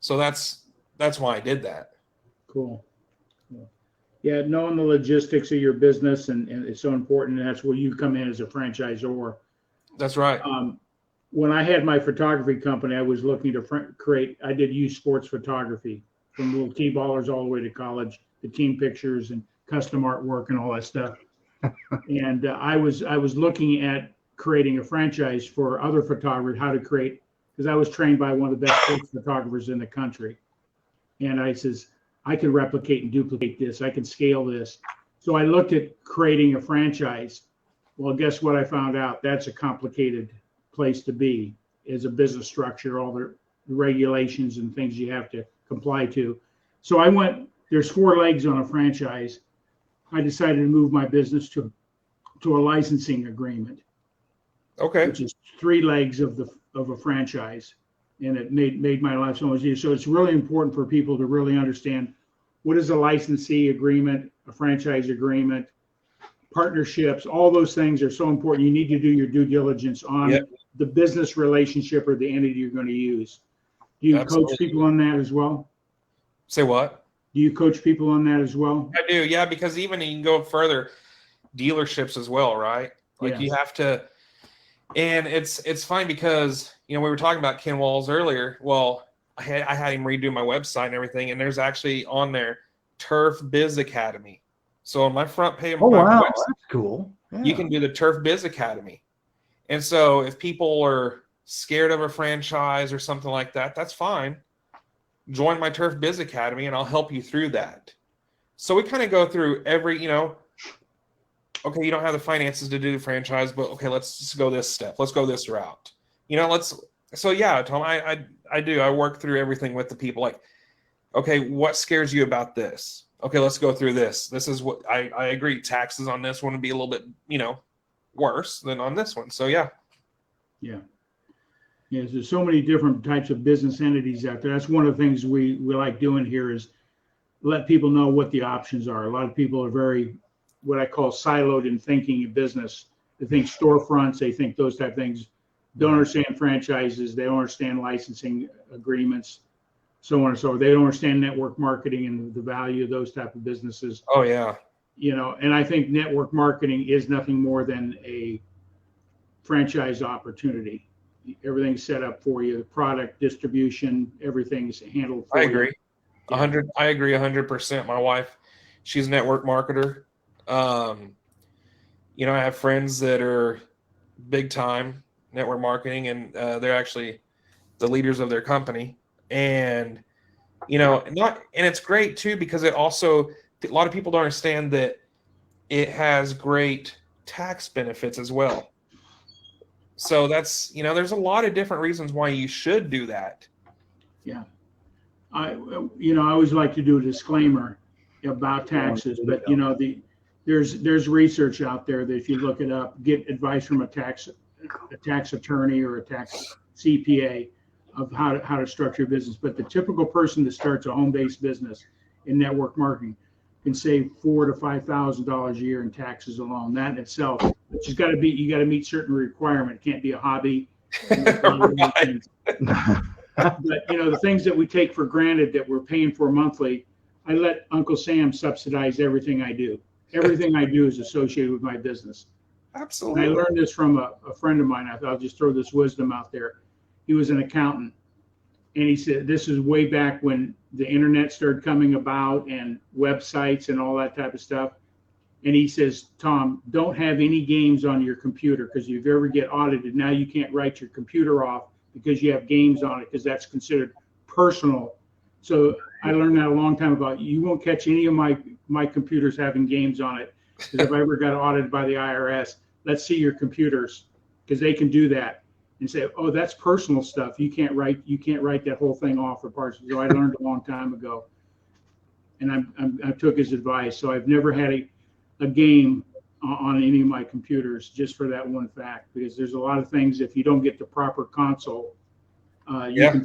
So that's why I did that. Cool. Yeah, knowing the logistics of your business and it's so important, and that's where you come in as a franchisor. That's right. When I had my photography company, I was looking to I did youth sports photography from little T-ballers all the way to college, the team pictures and custom artwork and all that stuff. And I was looking at creating a franchise for other photographers, how to create, because I was trained by one of the best sports photographers in the country. And I says, I can replicate and duplicate this. I can scale this. So I looked at creating a franchise. Well, guess what I found out? That's a complicated place to be as a business structure, all the regulations and things you have to comply to. So there's 4 legs on a franchise. I decided to move my business to a licensing agreement. Okay. Which is 3 legs of a franchise. And it made my life so much easier. So it's really important for people to really understand what is a licensee agreement, a franchise agreement, partnerships. All those things are so important. You need to do your due diligence on the business relationship or the entity you're going to use. Do you coach people on that as well? Say what? Do you coach people on that as well? I do, yeah, because even you can go further, dealerships as well, right? Like you have to. And it's fine because, we were talking about Ken Walls earlier. Well, I had him redo my website and everything, and there's actually on there Turf Biz Academy. So on my front page, wow, that's cool. Yeah. You can do the Turf Biz Academy. And so if people are scared of a franchise or something like that, that's fine. Join my Turf Biz Academy, and I'll help you through that. So we kind of go through every, okay, you don't have the finances to do the franchise, but okay, let's just go this step. Let's go this route. So yeah, Tom, I do. I work through everything with the people. Like, okay, what scares you about this? Okay, let's go through this. This is what I agree. Taxes on this one would be a little bit, worse than on this one. So yeah. Yeah. Yeah. There's so many different types of business entities out there. That's one of the things we like doing here is let people know what the options are. A lot of people are very, what I call siloed in thinking in business. They think storefronts, they think those type of things. Don't understand franchises, they don't understand licensing agreements, so on and so forth. They don't understand network marketing and the value of those type of businesses. Oh yeah. And I think network marketing is nothing more than a franchise opportunity. Everything's set up for you, the product, distribution, everything's handled for you. I agree. 100. I agree 100%. My wife, she's a network marketer. I have friends that are big time network marketing, and they're actually the leaders of their company. And and it's great too because it also, a lot of people don't understand that it has great tax benefits as well. So that's there's a lot of different reasons why you should do that. Yeah, I always like to do a disclaimer about taxes, but there's research out there that if you look it up, get advice from a tax attorney or a tax CPA of how to structure a business. But the typical person that starts a home-based business in network marketing can save $4,000 to $5,000 a year in taxes alone. That in itself, but you got to meet certain requirements. It can't be a hobby. Right. But the things that we take for granted that we're paying for monthly, I let Uncle Sam subsidize everything I do. Everything I do is associated with my business. Absolutely. And I learned this from a friend of mine. I'll just throw this wisdom out there. He was an accountant, and he said this is way back when the internet started coming about and websites and all that type of stuff. And he says, Tom, don't have any games on your computer, because if you ever get audited, now you can't write your computer off because you have games on it, because that's considered personal So I learned that a long time ago. You won't catch any of my computers having games on it. Because if I ever got audited by the IRS, let's see your computers, because they can do that and say, oh, that's personal stuff. You can't write that whole thing off for parts. So I learned a long time ago, and I took his advice. So I've never had a game on any of my computers, just for that one fact, because there's a lot of things, if you don't get the proper console, you can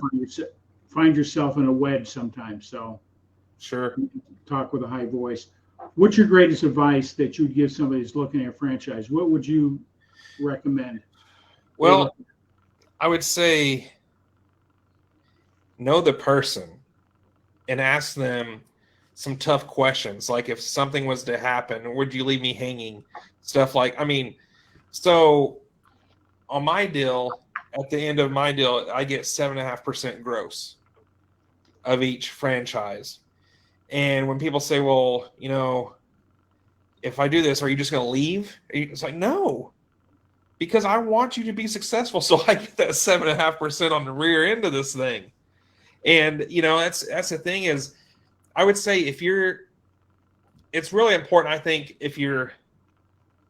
find yourself in a wedge sometimes. So Sure. talk with a high voice. What's your greatest advice that you'd give somebody who's looking at a franchise? What would you recommend? Well, I would say know the person and ask them some tough questions. Like, if something was to happen, would you leave me hanging? Stuff like, I mean, so on my deal, at the end of my deal, I get 7.5% gross of each franchise. And when people say, well, you know, if I do this, are you just going to leave? It's like, no, because I want you to be successful. So I get that 7.5% on the rear end of this thing. And, you know, that's the thing is, I would say it's really important. I think if you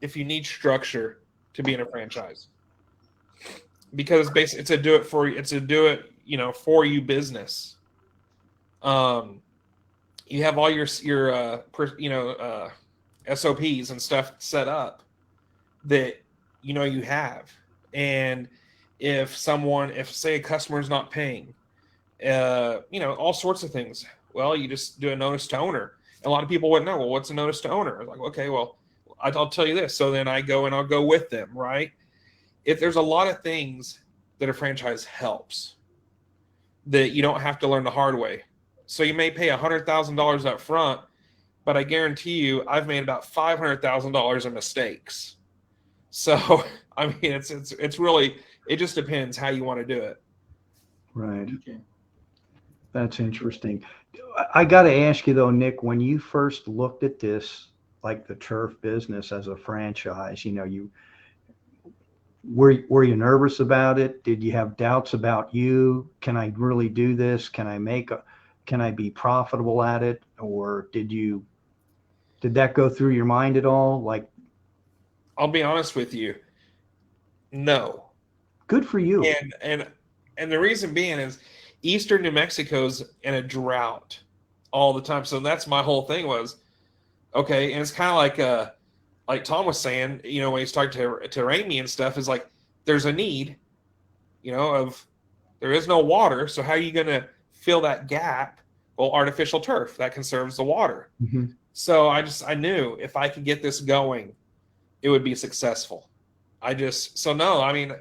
need structure to be in a franchise, because basically it's a do it, you know, for you business. You have all your SOPs and stuff set up that, you know, you have. And if say a customer's not paying, you know, all sorts of things, well, you just do a notice to owner. A lot of people wouldn't know, well, what's a notice to owner? Like, okay, well, I'll tell you this. So then I'll go with them, right? If there's a lot of things that a franchise helps that you don't have to learn the hard way. So you may pay $100,000 up front, but I guarantee you I've made about $500,000 in mistakes. So, I mean, it's really, it just depends how you want to do it. Right. Okay. That's interesting. I got to ask you though, Nick, when you first looked at this, like the turf business as a franchise, you know, were you nervous about it? Did you have doubts about you? Can I really do this? Can I be profitable at it? Or did that go through your mind at all? Like, I'll be honest with you. No. good for you. And the reason being is Eastern New Mexico's in a drought all the time. So that's my whole thing was, okay. And it's kind of like Tom was saying, you know, when he's talking to Ramey and stuff, is like, there's a need, you know, there is no water. So how are you going to fill that gap? Well, artificial turf that conserves the water. Mm-hmm. So I knew if I could get this going, it would be successful. No, I mean,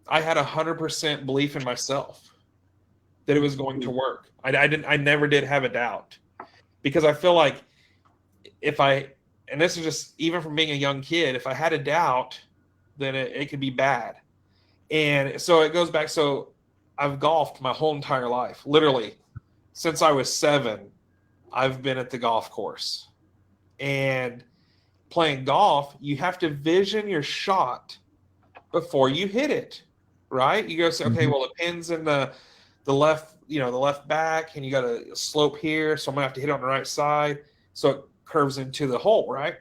I had 100% belief in myself that it was going to work. I never did have a doubt, because I feel like and this is just even from being a young kid, if I had a doubt, then it could be bad. And so it goes back. So I've golfed my whole entire life, literally since I was 7, I've been at the golf course. And playing golf, you have to vision your shot before you hit it, right? You go say, okay, well, the pin's in the left, you know, the left back, and you got a slope here, so I'm gonna have to hit it on the right side, so it curves into the hole, right?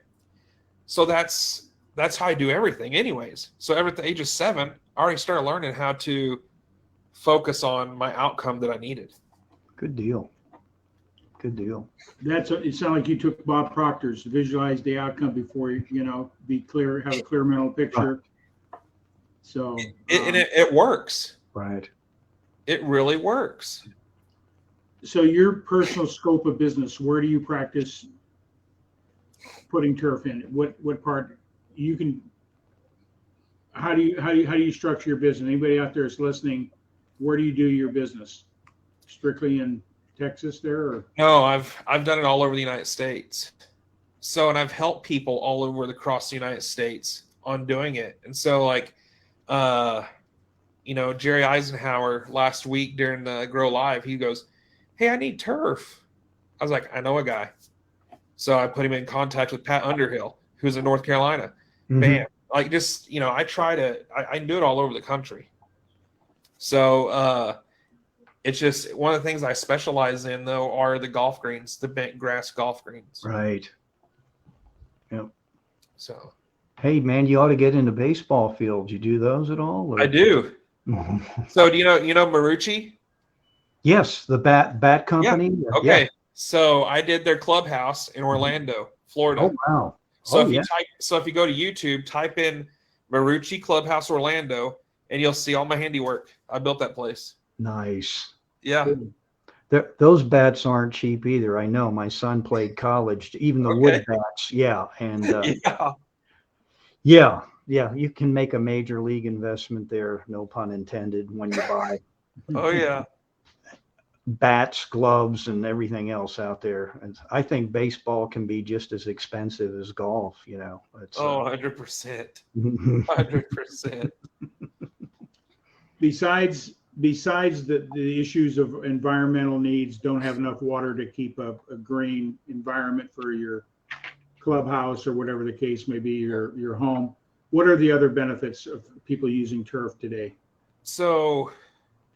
So that's how I do everything, anyways. So at the age of 7, I already started learning how to focus on my outcome that I needed. Good deal. Good deal. It sounds like you took Bob Proctor's, visualize the outcome before you know, be clear, have a clear mental picture. Right. So it works. Right. It really works. So your personal scope of business, where do you practice putting turf in? What part you can? How do you structure your business? Anybody out there is listening, where do you do your business? Strictly in Texas there? Or? No, I've done it all over the United States. So, and I've helped people all over across the United States on doing it. And so, like, Jerry Eisenhower last week during the Grow Live, he goes, "Hey, I need turf." I was like, "I know a guy." So I put him in contact with Pat Underhill, who's in North Carolina. Mm-hmm. Bam. Like, just, I do it all over the country. So, It's just one of the things I specialize in, though, are the golf greens, the bent grass golf greens. Right. Yep. So Hey, man, you ought to get into baseball fields. You do those at all? I Or? do. So do you know Marucci? Yes, the bat company. Okay. Yeah. So I did their clubhouse in Orlando, Florida. Oh wow. So Oh, if you go to YouTube, type in Marucci Clubhouse Orlando, and you'll see all my handiwork. I built that place. Nice. Yeah. Those bats aren't cheap either. I know my son played college, even the wood bats. Yeah. And yeah, you can make a major league investment there, no pun intended, when you buy Oh yeah. bats, gloves, and everything else out there. And I think baseball can be just as expensive as golf, It's, 100%. 100%. Besides the issues of environmental needs, don't have enough water to keep a green environment for your clubhouse or whatever the case may be, your home. What are the other benefits of people using turf today? So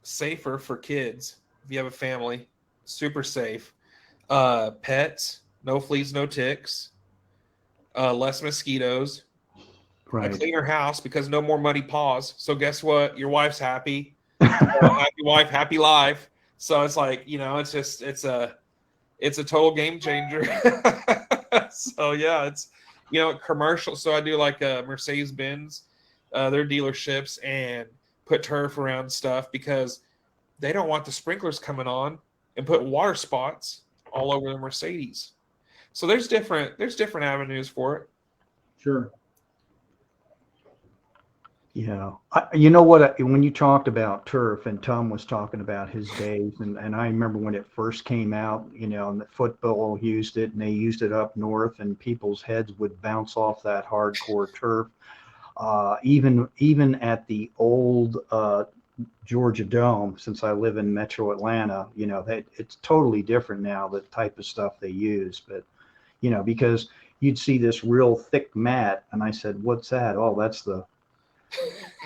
safer for kids. If you have a family, super safe. Pets, no fleas, no ticks. Less mosquitoes. right. A cleaner house because no more muddy paws. So guess what? Your wife's happy. Happy wife, happy life. So it's like, it's a total game changer. So yeah, it's commercial. So I do like Mercedes-Benz, their dealerships, and put turf around stuff because they don't want the sprinklers coming on and put water spots all over the Mercedes. So there's different avenues for it. Sure. Yeah. You know what? When you talked about turf and Tom was talking about his days, and I remember when it first came out, and the football used it and they used it up north and people's heads would bounce off that hardcore turf. Even at the old Georgia Dome, since I live in Metro Atlanta, it's totally different now, the type of stuff they use. But, because you'd see this real thick mat and I said, what's that? Oh, that's the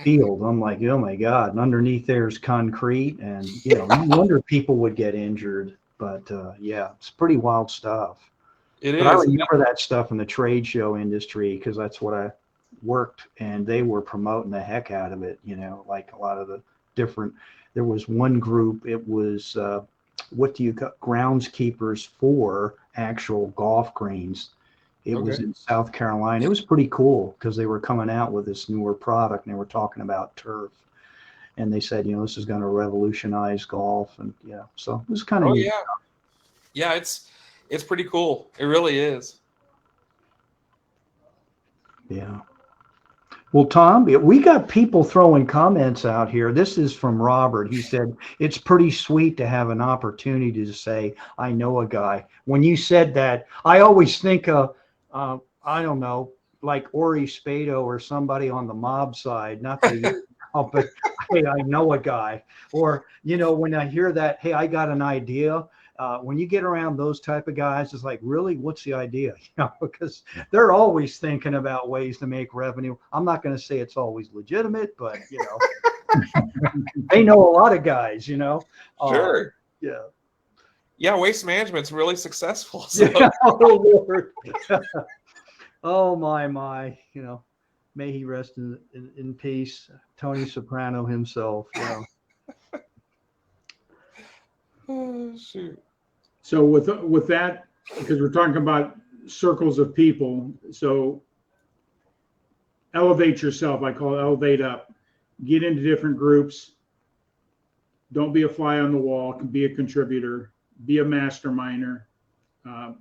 field. I'm like, oh my God. And underneath there's concrete and, no wonder people would get injured. But yeah, it's pretty wild stuff. It But I is. remember that stuff in the trade show industry because that's what I worked and they were promoting the heck out of it, like a lot of the different, there was one group, it was, what do you call groundskeepers for actual golf greens. It was in South Carolina. It was pretty cool because they were coming out with this newer product and they were talking about turf. And they said, this is going to revolutionize golf. And so it was kind of neat. Yeah, it's pretty cool. It really is. Yeah. Well, Tom, we got people throwing comments out here. This is from Robert. He said, it's pretty sweet to have an opportunity to say, I know a guy. When you said that, I always think of, I don't know, like Ori Spado or somebody on the mob side, not that you know, but hey, I know a guy. Or, when I hear that, hey, I got an idea. When you get around those type of guys, it's like, really, what's the idea? Because they're always thinking about ways to make revenue. I'm not going to say it's always legitimate, but they know a lot of guys. Sure. Yeah. Yeah, Waste Management's really successful. So. Oh Lord. Oh my. May he rest in peace. Tony Soprano himself. Yeah. Oh, shoot. So with that, because we're talking about circles of people, so elevate yourself. I call it elevate up. Get into different groups. Don't be a fly on the wall. Be a contributor. Be a masterminder.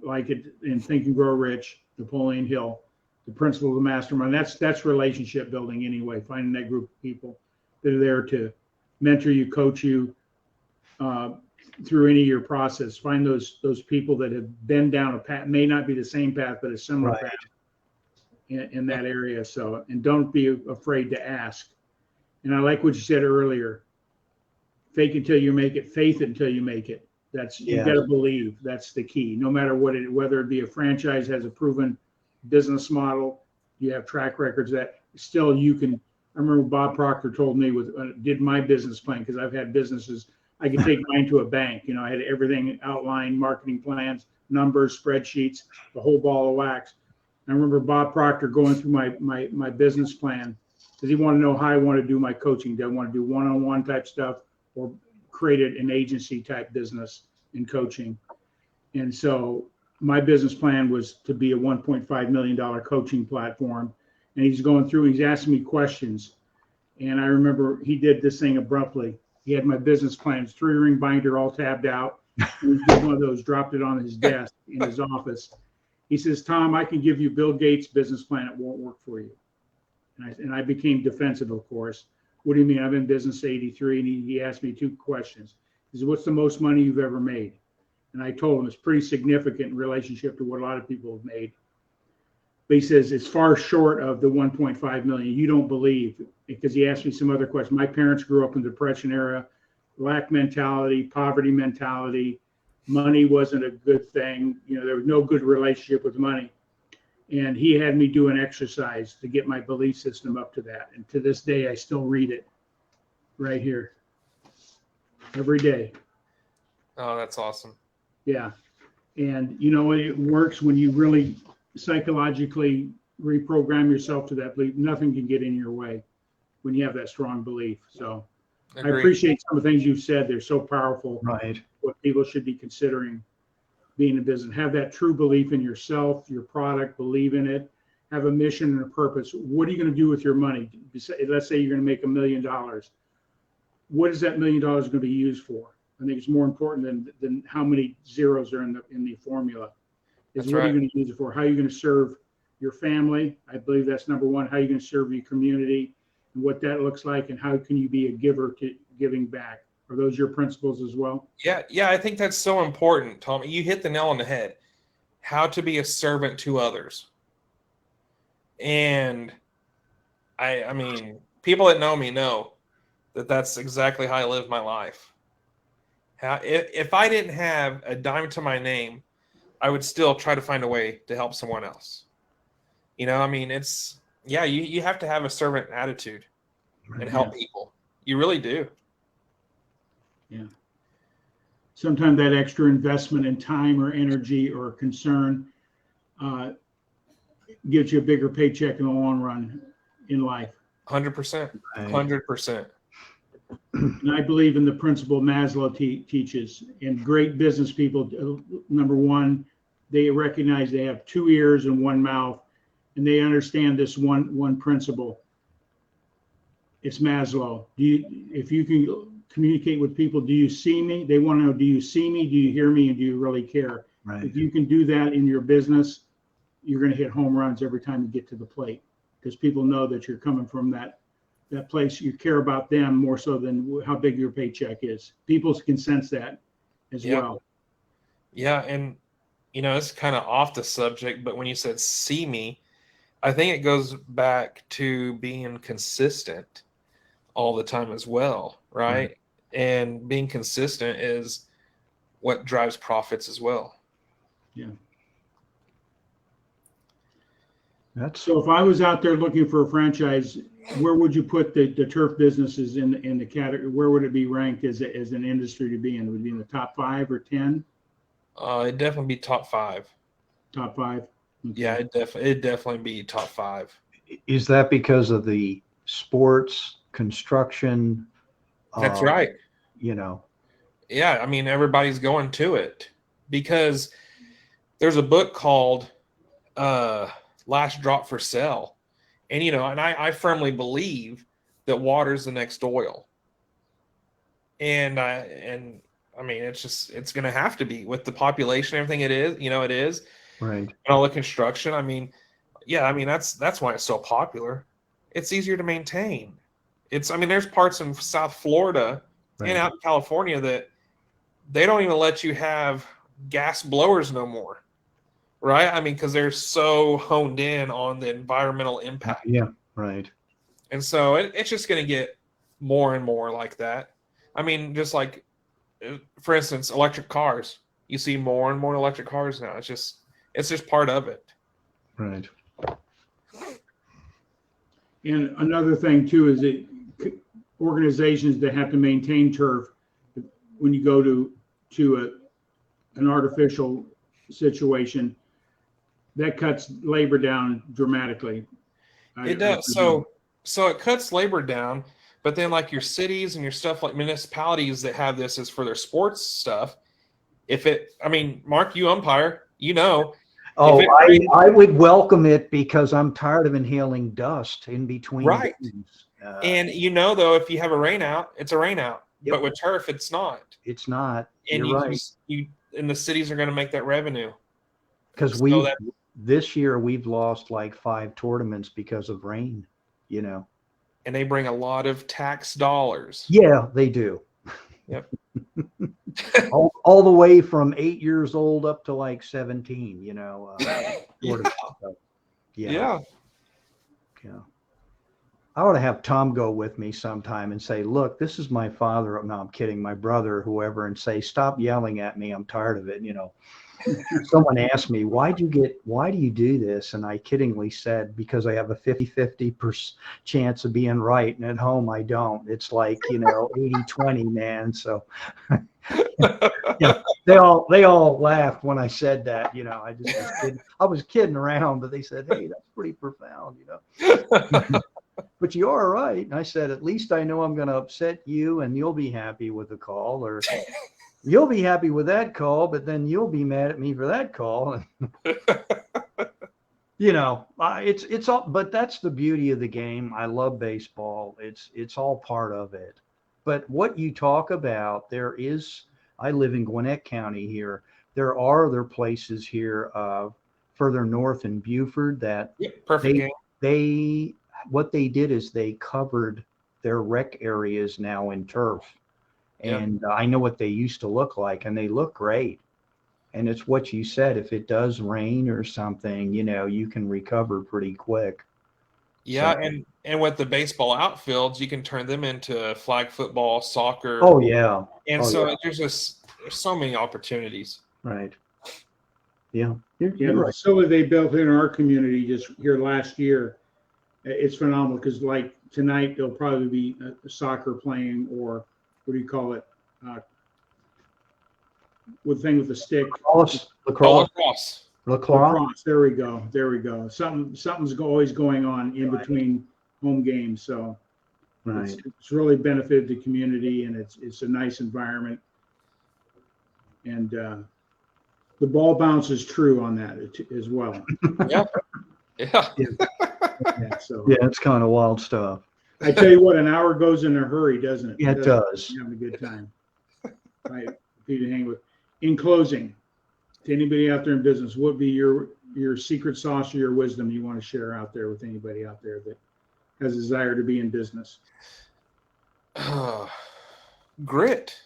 Like it in Think and Grow Rich, Napoleon Hill, the principle of the mastermind. That's relationship building anyway. Finding that group of people that are there to mentor you, coach you. Through any of your process, find those people that have been down a path, may not be the same path, but a similar path in that area. So, and don't be afraid to ask. And I like what you said earlier, fake until you make it, faith it until you make it. You got to believe. That's the key. No matter whether it be a franchise has a proven business model, you have track records that still you can. I remember Bob Proctor told me did my business plan, because I've had businesses. I could take mine to a bank. I had everything outlined, marketing plans, numbers, spreadsheets, the whole ball of wax. I remember Bob Proctor going through my business plan because he wanted to know how I want to do my coaching. Do I want to do one-on-one type stuff or create an agency type business in coaching? And so my business plan was to be a $1.5 million coaching platform. And he's going through, he's asking me questions. And I remember he did this thing abruptly. He had my business plans, 3-ring binder, all tabbed out. And he did one of those, dropped it on his desk in his office. He says, Tom, I can give you Bill Gates' business plan. It won't work for you. And I became defensive, of course. What do you mean? I've been in business 83. And he asked me 2 questions. He said, what's the most money you've ever made? And I told him it's pretty significant in relationship to what a lot of people have made. But he says, it's far short of the 1.5 million. You don't believe, because he asked me some other questions. My parents grew up in the Depression era, lack mentality, poverty mentality. Money wasn't a good thing. There was no good relationship with money. And he had me do an exercise to get my belief system up to that. And to this day, I still read it right here every day. Oh, that's awesome. Yeah. And it works when you really psychologically reprogram yourself to that belief. Nothing can get in your way when you have that strong belief. So Agreed. I appreciate some of the things you've said. They're so powerful. Right. What people should be considering being in business. Have that true belief in yourself, your product, believe in it, have a mission and a purpose. What are you going to do with your money? Let's say you're going to make $1 million. What is that $1 million going to be used for? I think it's more important than how many zeros are in the formula. Is That's what right. are you going to use it for? How are you going to serve your family? I believe that's number one. How are you going to serve your community and what that looks like, and how can you be a giver to giving back? Are those your principles as well? Yeah, I think that's so important, Tom. You hit the nail on the head. How to be a servant to others. And I mean, people that know me know that that's exactly how I live my life. If I didn't have a dime to my name, I would still try to find a way to help someone else. You have to have a servant attitude and help people. You really do. Yeah. Sometimes that extra investment in time or energy or concern gives you a bigger paycheck in the long run in life. 100%. 100%. And I believe in the principle Maslow teaches. And great business people, number one, they recognize they have 2 ears and 1 mouth, and they understand this one principle. It's Maslow. If you can communicate with people, do you see me? They want to know, do you see me? Do you hear me? And do you really care? Right. If you can do that in your business, you're going to hit home runs every time you get to the plate, because people know that you're coming from that place. You care about them more so than how big your paycheck is. People can sense that as well. Yeah, and it's kind of off the subject, but when you said see me, I think it goes back to being consistent all the time as well, right? And being consistent is what drives profits as well. Yeah. So if I was out there looking for a franchise, where would you put the turf businesses in the category? Where would it be ranked as an industry to be in? Would it be in the top 5 or 10? It'd definitely be top 5. Top 5. Okay. Yeah, it'd definitely be top 5. Is that because of the sports, construction? That's right. Yeah, I mean, everybody's going to it because there's a book called Last Drop for Sale. And, and I firmly believe that water's the next oil. And I mean, it's going to have to be with the population, everything it is. Right. And all the construction. I mean, that's why it's so popular. It's easier to maintain. There's parts in South Florida and out in California that they don't even let you have gas blowers no more. Right? I mean, because they're so honed in on the environmental impact. Yeah, right. And so it's just going to get more and more like that. I mean, just like, for instance, electric cars. You see more and more electric cars now. It's just part of it. Right. And another thing too is that organizations that have to maintain turf, when you go to an artificial situation, that cuts labor down dramatically. It does. So it cuts labor down, but then like your cities and your stuff like municipalities that have this as for their sports stuff. Mark, you umpire, Oh, I would welcome it because I'm tired of inhaling dust in between right. games. And though, if you have a rain out, it's a rain out. Yep. But with turf, it's not. It's not. And You're right. And the cities are going to make that revenue. Because this year we've lost like 5 tournaments because of rain, And they bring a lot of tax dollars. Yeah, they do. Yep. all the way from 8 years old up to like 17, Yeah. I ought to have Tom go with me sometime and say, look, this is my father. No, I'm kidding. My brother, whoever, and say, stop yelling at me. I'm tired of it. Someone asked me, why do you do this? And I kiddingly said, because I have a 50-50 chance of being right. And at home, I don't. It's like, 80-20, man. So they all laughed when I said that, I was kidding around, but they said, hey, that's pretty profound, But you are right. And I said, at least I know I'm going to upset you and you'll be happy with the call, or you'll be happy with that call, but then you'll be mad at me for that call. It's all, but that's the beauty of the game. I love baseball. It's all part of it. But what you talk about, I live in Gwinnett County here. There are other places here, further north in Beaufort that perfect game. What they did is they covered their rec areas now in turf. And I know what they used to look like, and they look great. And it's what you said. If it does rain or something, you can recover pretty quick. Yeah, so, and with the baseball outfields, you can turn them into flag football, soccer. Oh, yeah. There's just so many opportunities. Right. Yeah. You're right. So they built in our community just here last year. It's phenomenal because like tonight, there'll probably be a soccer playing, or what do you call it? With the stick. Lacrosse. There we go. Something's always going on in between home games. So it's really benefited the community, and it's a nice environment. And the ball bounces true on that as well. Yeah. It's kind of wild stuff. I tell you what, an hour goes in a hurry, doesn't it? Yeah, it does. You're having a good time. Right, for you to hang with. In closing, to anybody out there in business, what would be your secret sauce or your wisdom you want to share out there with anybody out there that has a desire to be in business? Grit.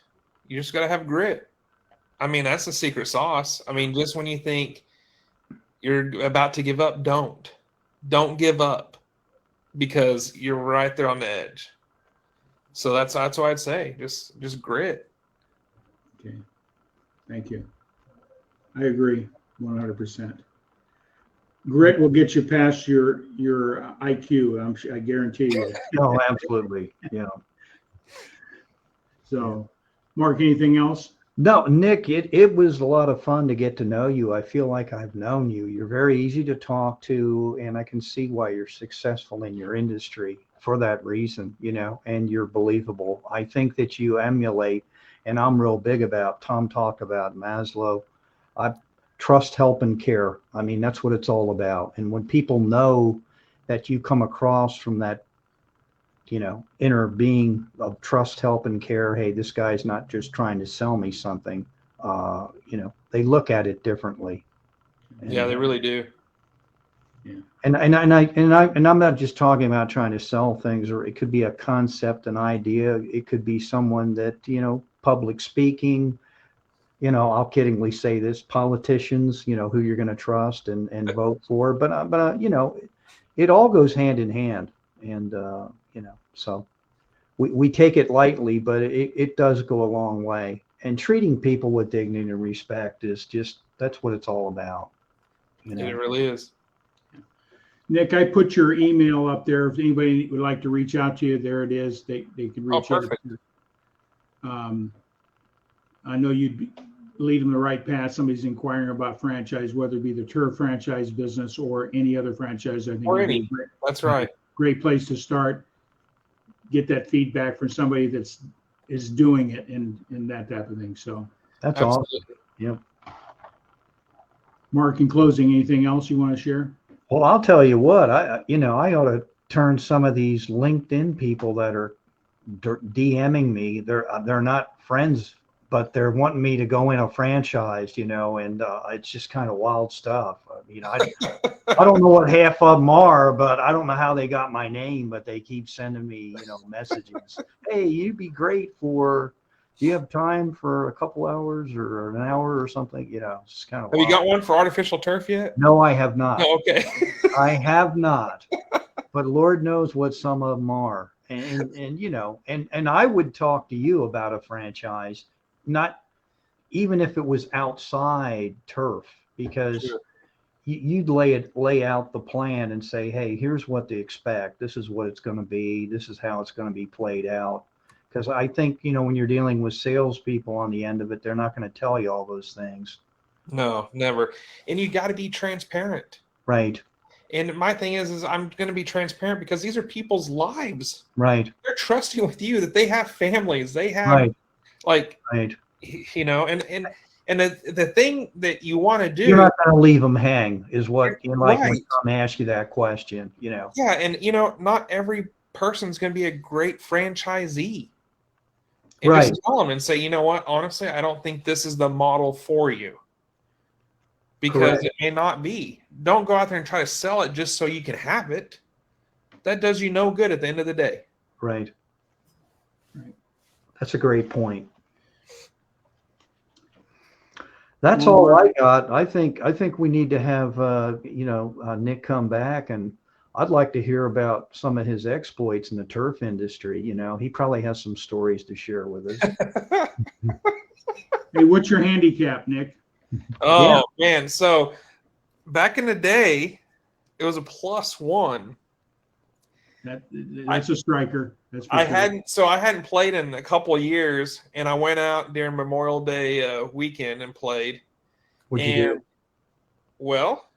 You just got to have grit. That's the secret sauce. Just when you think you're about to give up, don't give up, because you're right there on the edge. So that's what I'd say. Just grit. Okay. Thank you. I agree 100%. Grit will get you past your IQ. I guarantee you. No, absolutely. Yeah. So, Mark, anything else? No, Nick, it was a lot of fun to get to know you. I feel like I've known you. You're very easy to talk to, and I can see why you're successful in your industry for that reason, and you're believable. I think that you emulate, and I'm real big about, Tom talked about Maslow. I trust, help, and care. That's what it's all about. And when people know that you come across from that, inner being of trust, help, and care, hey, this guy's not just trying to sell me something, they look at it differently. And, they really do. Yeah. And I'm not just talking about trying to sell things, or it could be a concept, an idea. It could be someone that, public speaking, I'll kiddingly say this, politicians, who you're going to trust and vote for, but it all goes hand in hand. And, so we take it lightly, but it does go a long way. And treating people with dignity and respect that's what it's all about. It really is. Nick, I put your email up there. If anybody would like to reach out to you, there it is. They could reach out. I know you'd lead them the right path. Somebody's inquiring about franchise, whether it be the turf franchise business or any other franchise. I think Or it'd be any. a great, That's right. great place to start. Get that feedback from somebody is doing it and that type of thing. So That's Absolutely. awesome. Yep. Mark, in closing, anything else you want to share? Well, I'll tell you what, I ought to turn some of these LinkedIn people that are DMing me. They're not friends, but they're wanting me to go in a franchise, and it's just kind of wild stuff. I don't know what half of them are, but I don't know how they got my name, but they keep sending me, messages. Hey, you'd be great for. Do you have time for a couple hours or an hour or something? It's kind of. Have you got one for artificial turf yet? No, I have not. No, okay. I have not, but Lord knows what some of them are. And I would talk to you about a franchise, not even if it was outside turf, because Sure. you'd lay out the plan and say, hey, here's what to expect. This is what it's going to be. This is how it's going to be played out. Because I think, when you're dealing with salespeople on the end of it, they're not going to tell you all those things. No, never. And you got to be transparent. Right. And my thing is I'm going to be transparent because these are people's lives. Right. They're trusting with you that they have families. They have Right. like, Right. and the thing that you want to do. You're not going to leave them hang is what, like Right. when I ask you that question, Yeah. And, not every person's going to be a great franchisee. And Right. just tell them and say, you know what, honestly, I don't think this is the model for you. Because Correct. it may not be. Don't go out there and try to sell it just so you can have it. That does you no good at the end of the day. Right. That's a great point. That's all I got. I think we need to have Nick come back, and I'd like to hear about some of his exploits in the turf industry. He probably has some stories to share with us. Hey, what's your handicap, Nick? Oh, man. So back in the day, it was a +1. That's a striker. That's for I sure. hadn't played in a couple of years, and I went out during Memorial Day weekend and played. What'd you do? Well,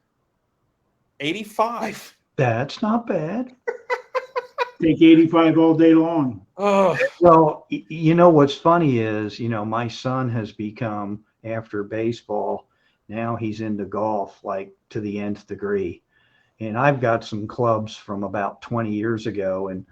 85. That's not bad. Take 85 all day long. Oh, Well, what's funny is, my son has become, after baseball, now he's into golf, like to the nth degree. And I've got some clubs from about 20 years ago. And,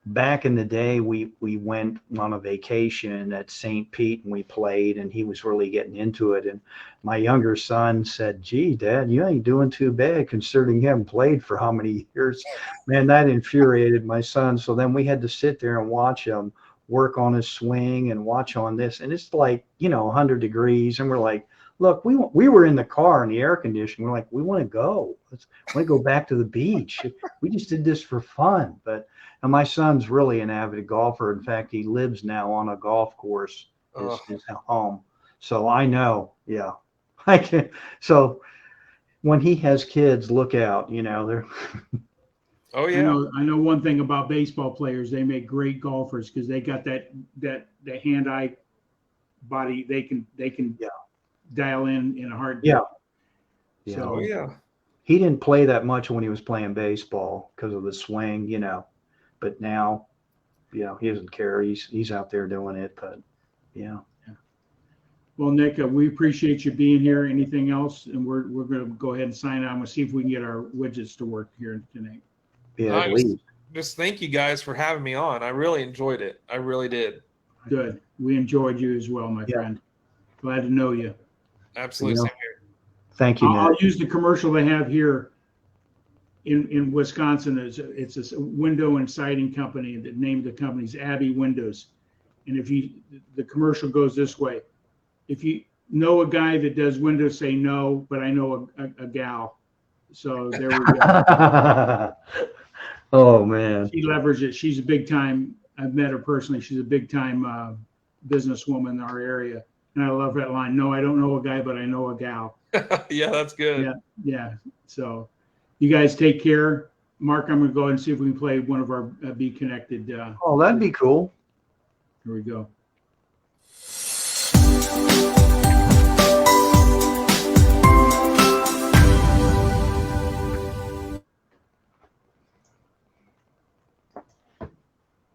back in the day, we went on a vacation at St. Pete and we played, and he was really getting into it. And my younger son said, gee, Dad, you ain't doing too bad considering you haven't played for how many years. Man, that infuriated my son. So then we had to sit there and watch him work on his swing and watch on this. And it's like, 100 degrees. And we're like, look, we were in the car in the air conditioning. We're like, we want to go. We want to go back to the beach. We just did this for fun. And my son's really an avid golfer. In fact, he lives now on a golf course, his home. So I know, yeah. I can. So when he has kids, look out. They're. Oh yeah. I know one thing about baseball players. They make great golfers because they got that hand-eye body. They can dial in a heartbeat. Yeah. So, Oh yeah. He didn't play that much when he was playing baseball because of the swing, But now, he doesn't care. He's out there doing it. But yeah. Well, Nick, we appreciate you being here. Anything else? And we're going to go ahead and sign on. We'll see if we can get our widgets to work here tonight. Yeah, at least. Just thank you guys for having me on. I really enjoyed it. I really did. Good. We enjoyed you as well, my friend. Glad to know you. Absolutely. Same here. Thank you, Nick. I'll use the commercial they have here in Wisconsin. It's a window and siding company. The name of the company is Abbey Windows. And the commercial goes this way. If you know a guy that does windows, say no, but I know a gal. So there we go. Oh, man. She leveraged it. She's a big time. I've met her personally. She's a big time businesswoman in our area. And I love that line. No, I don't know a guy, but I know a gal. Yeah, that's good. Yeah. So you guys take care. Mark, I'm going to go ahead and see if we can play one of our Be Connected. Oh, that'd be cool. Here we go.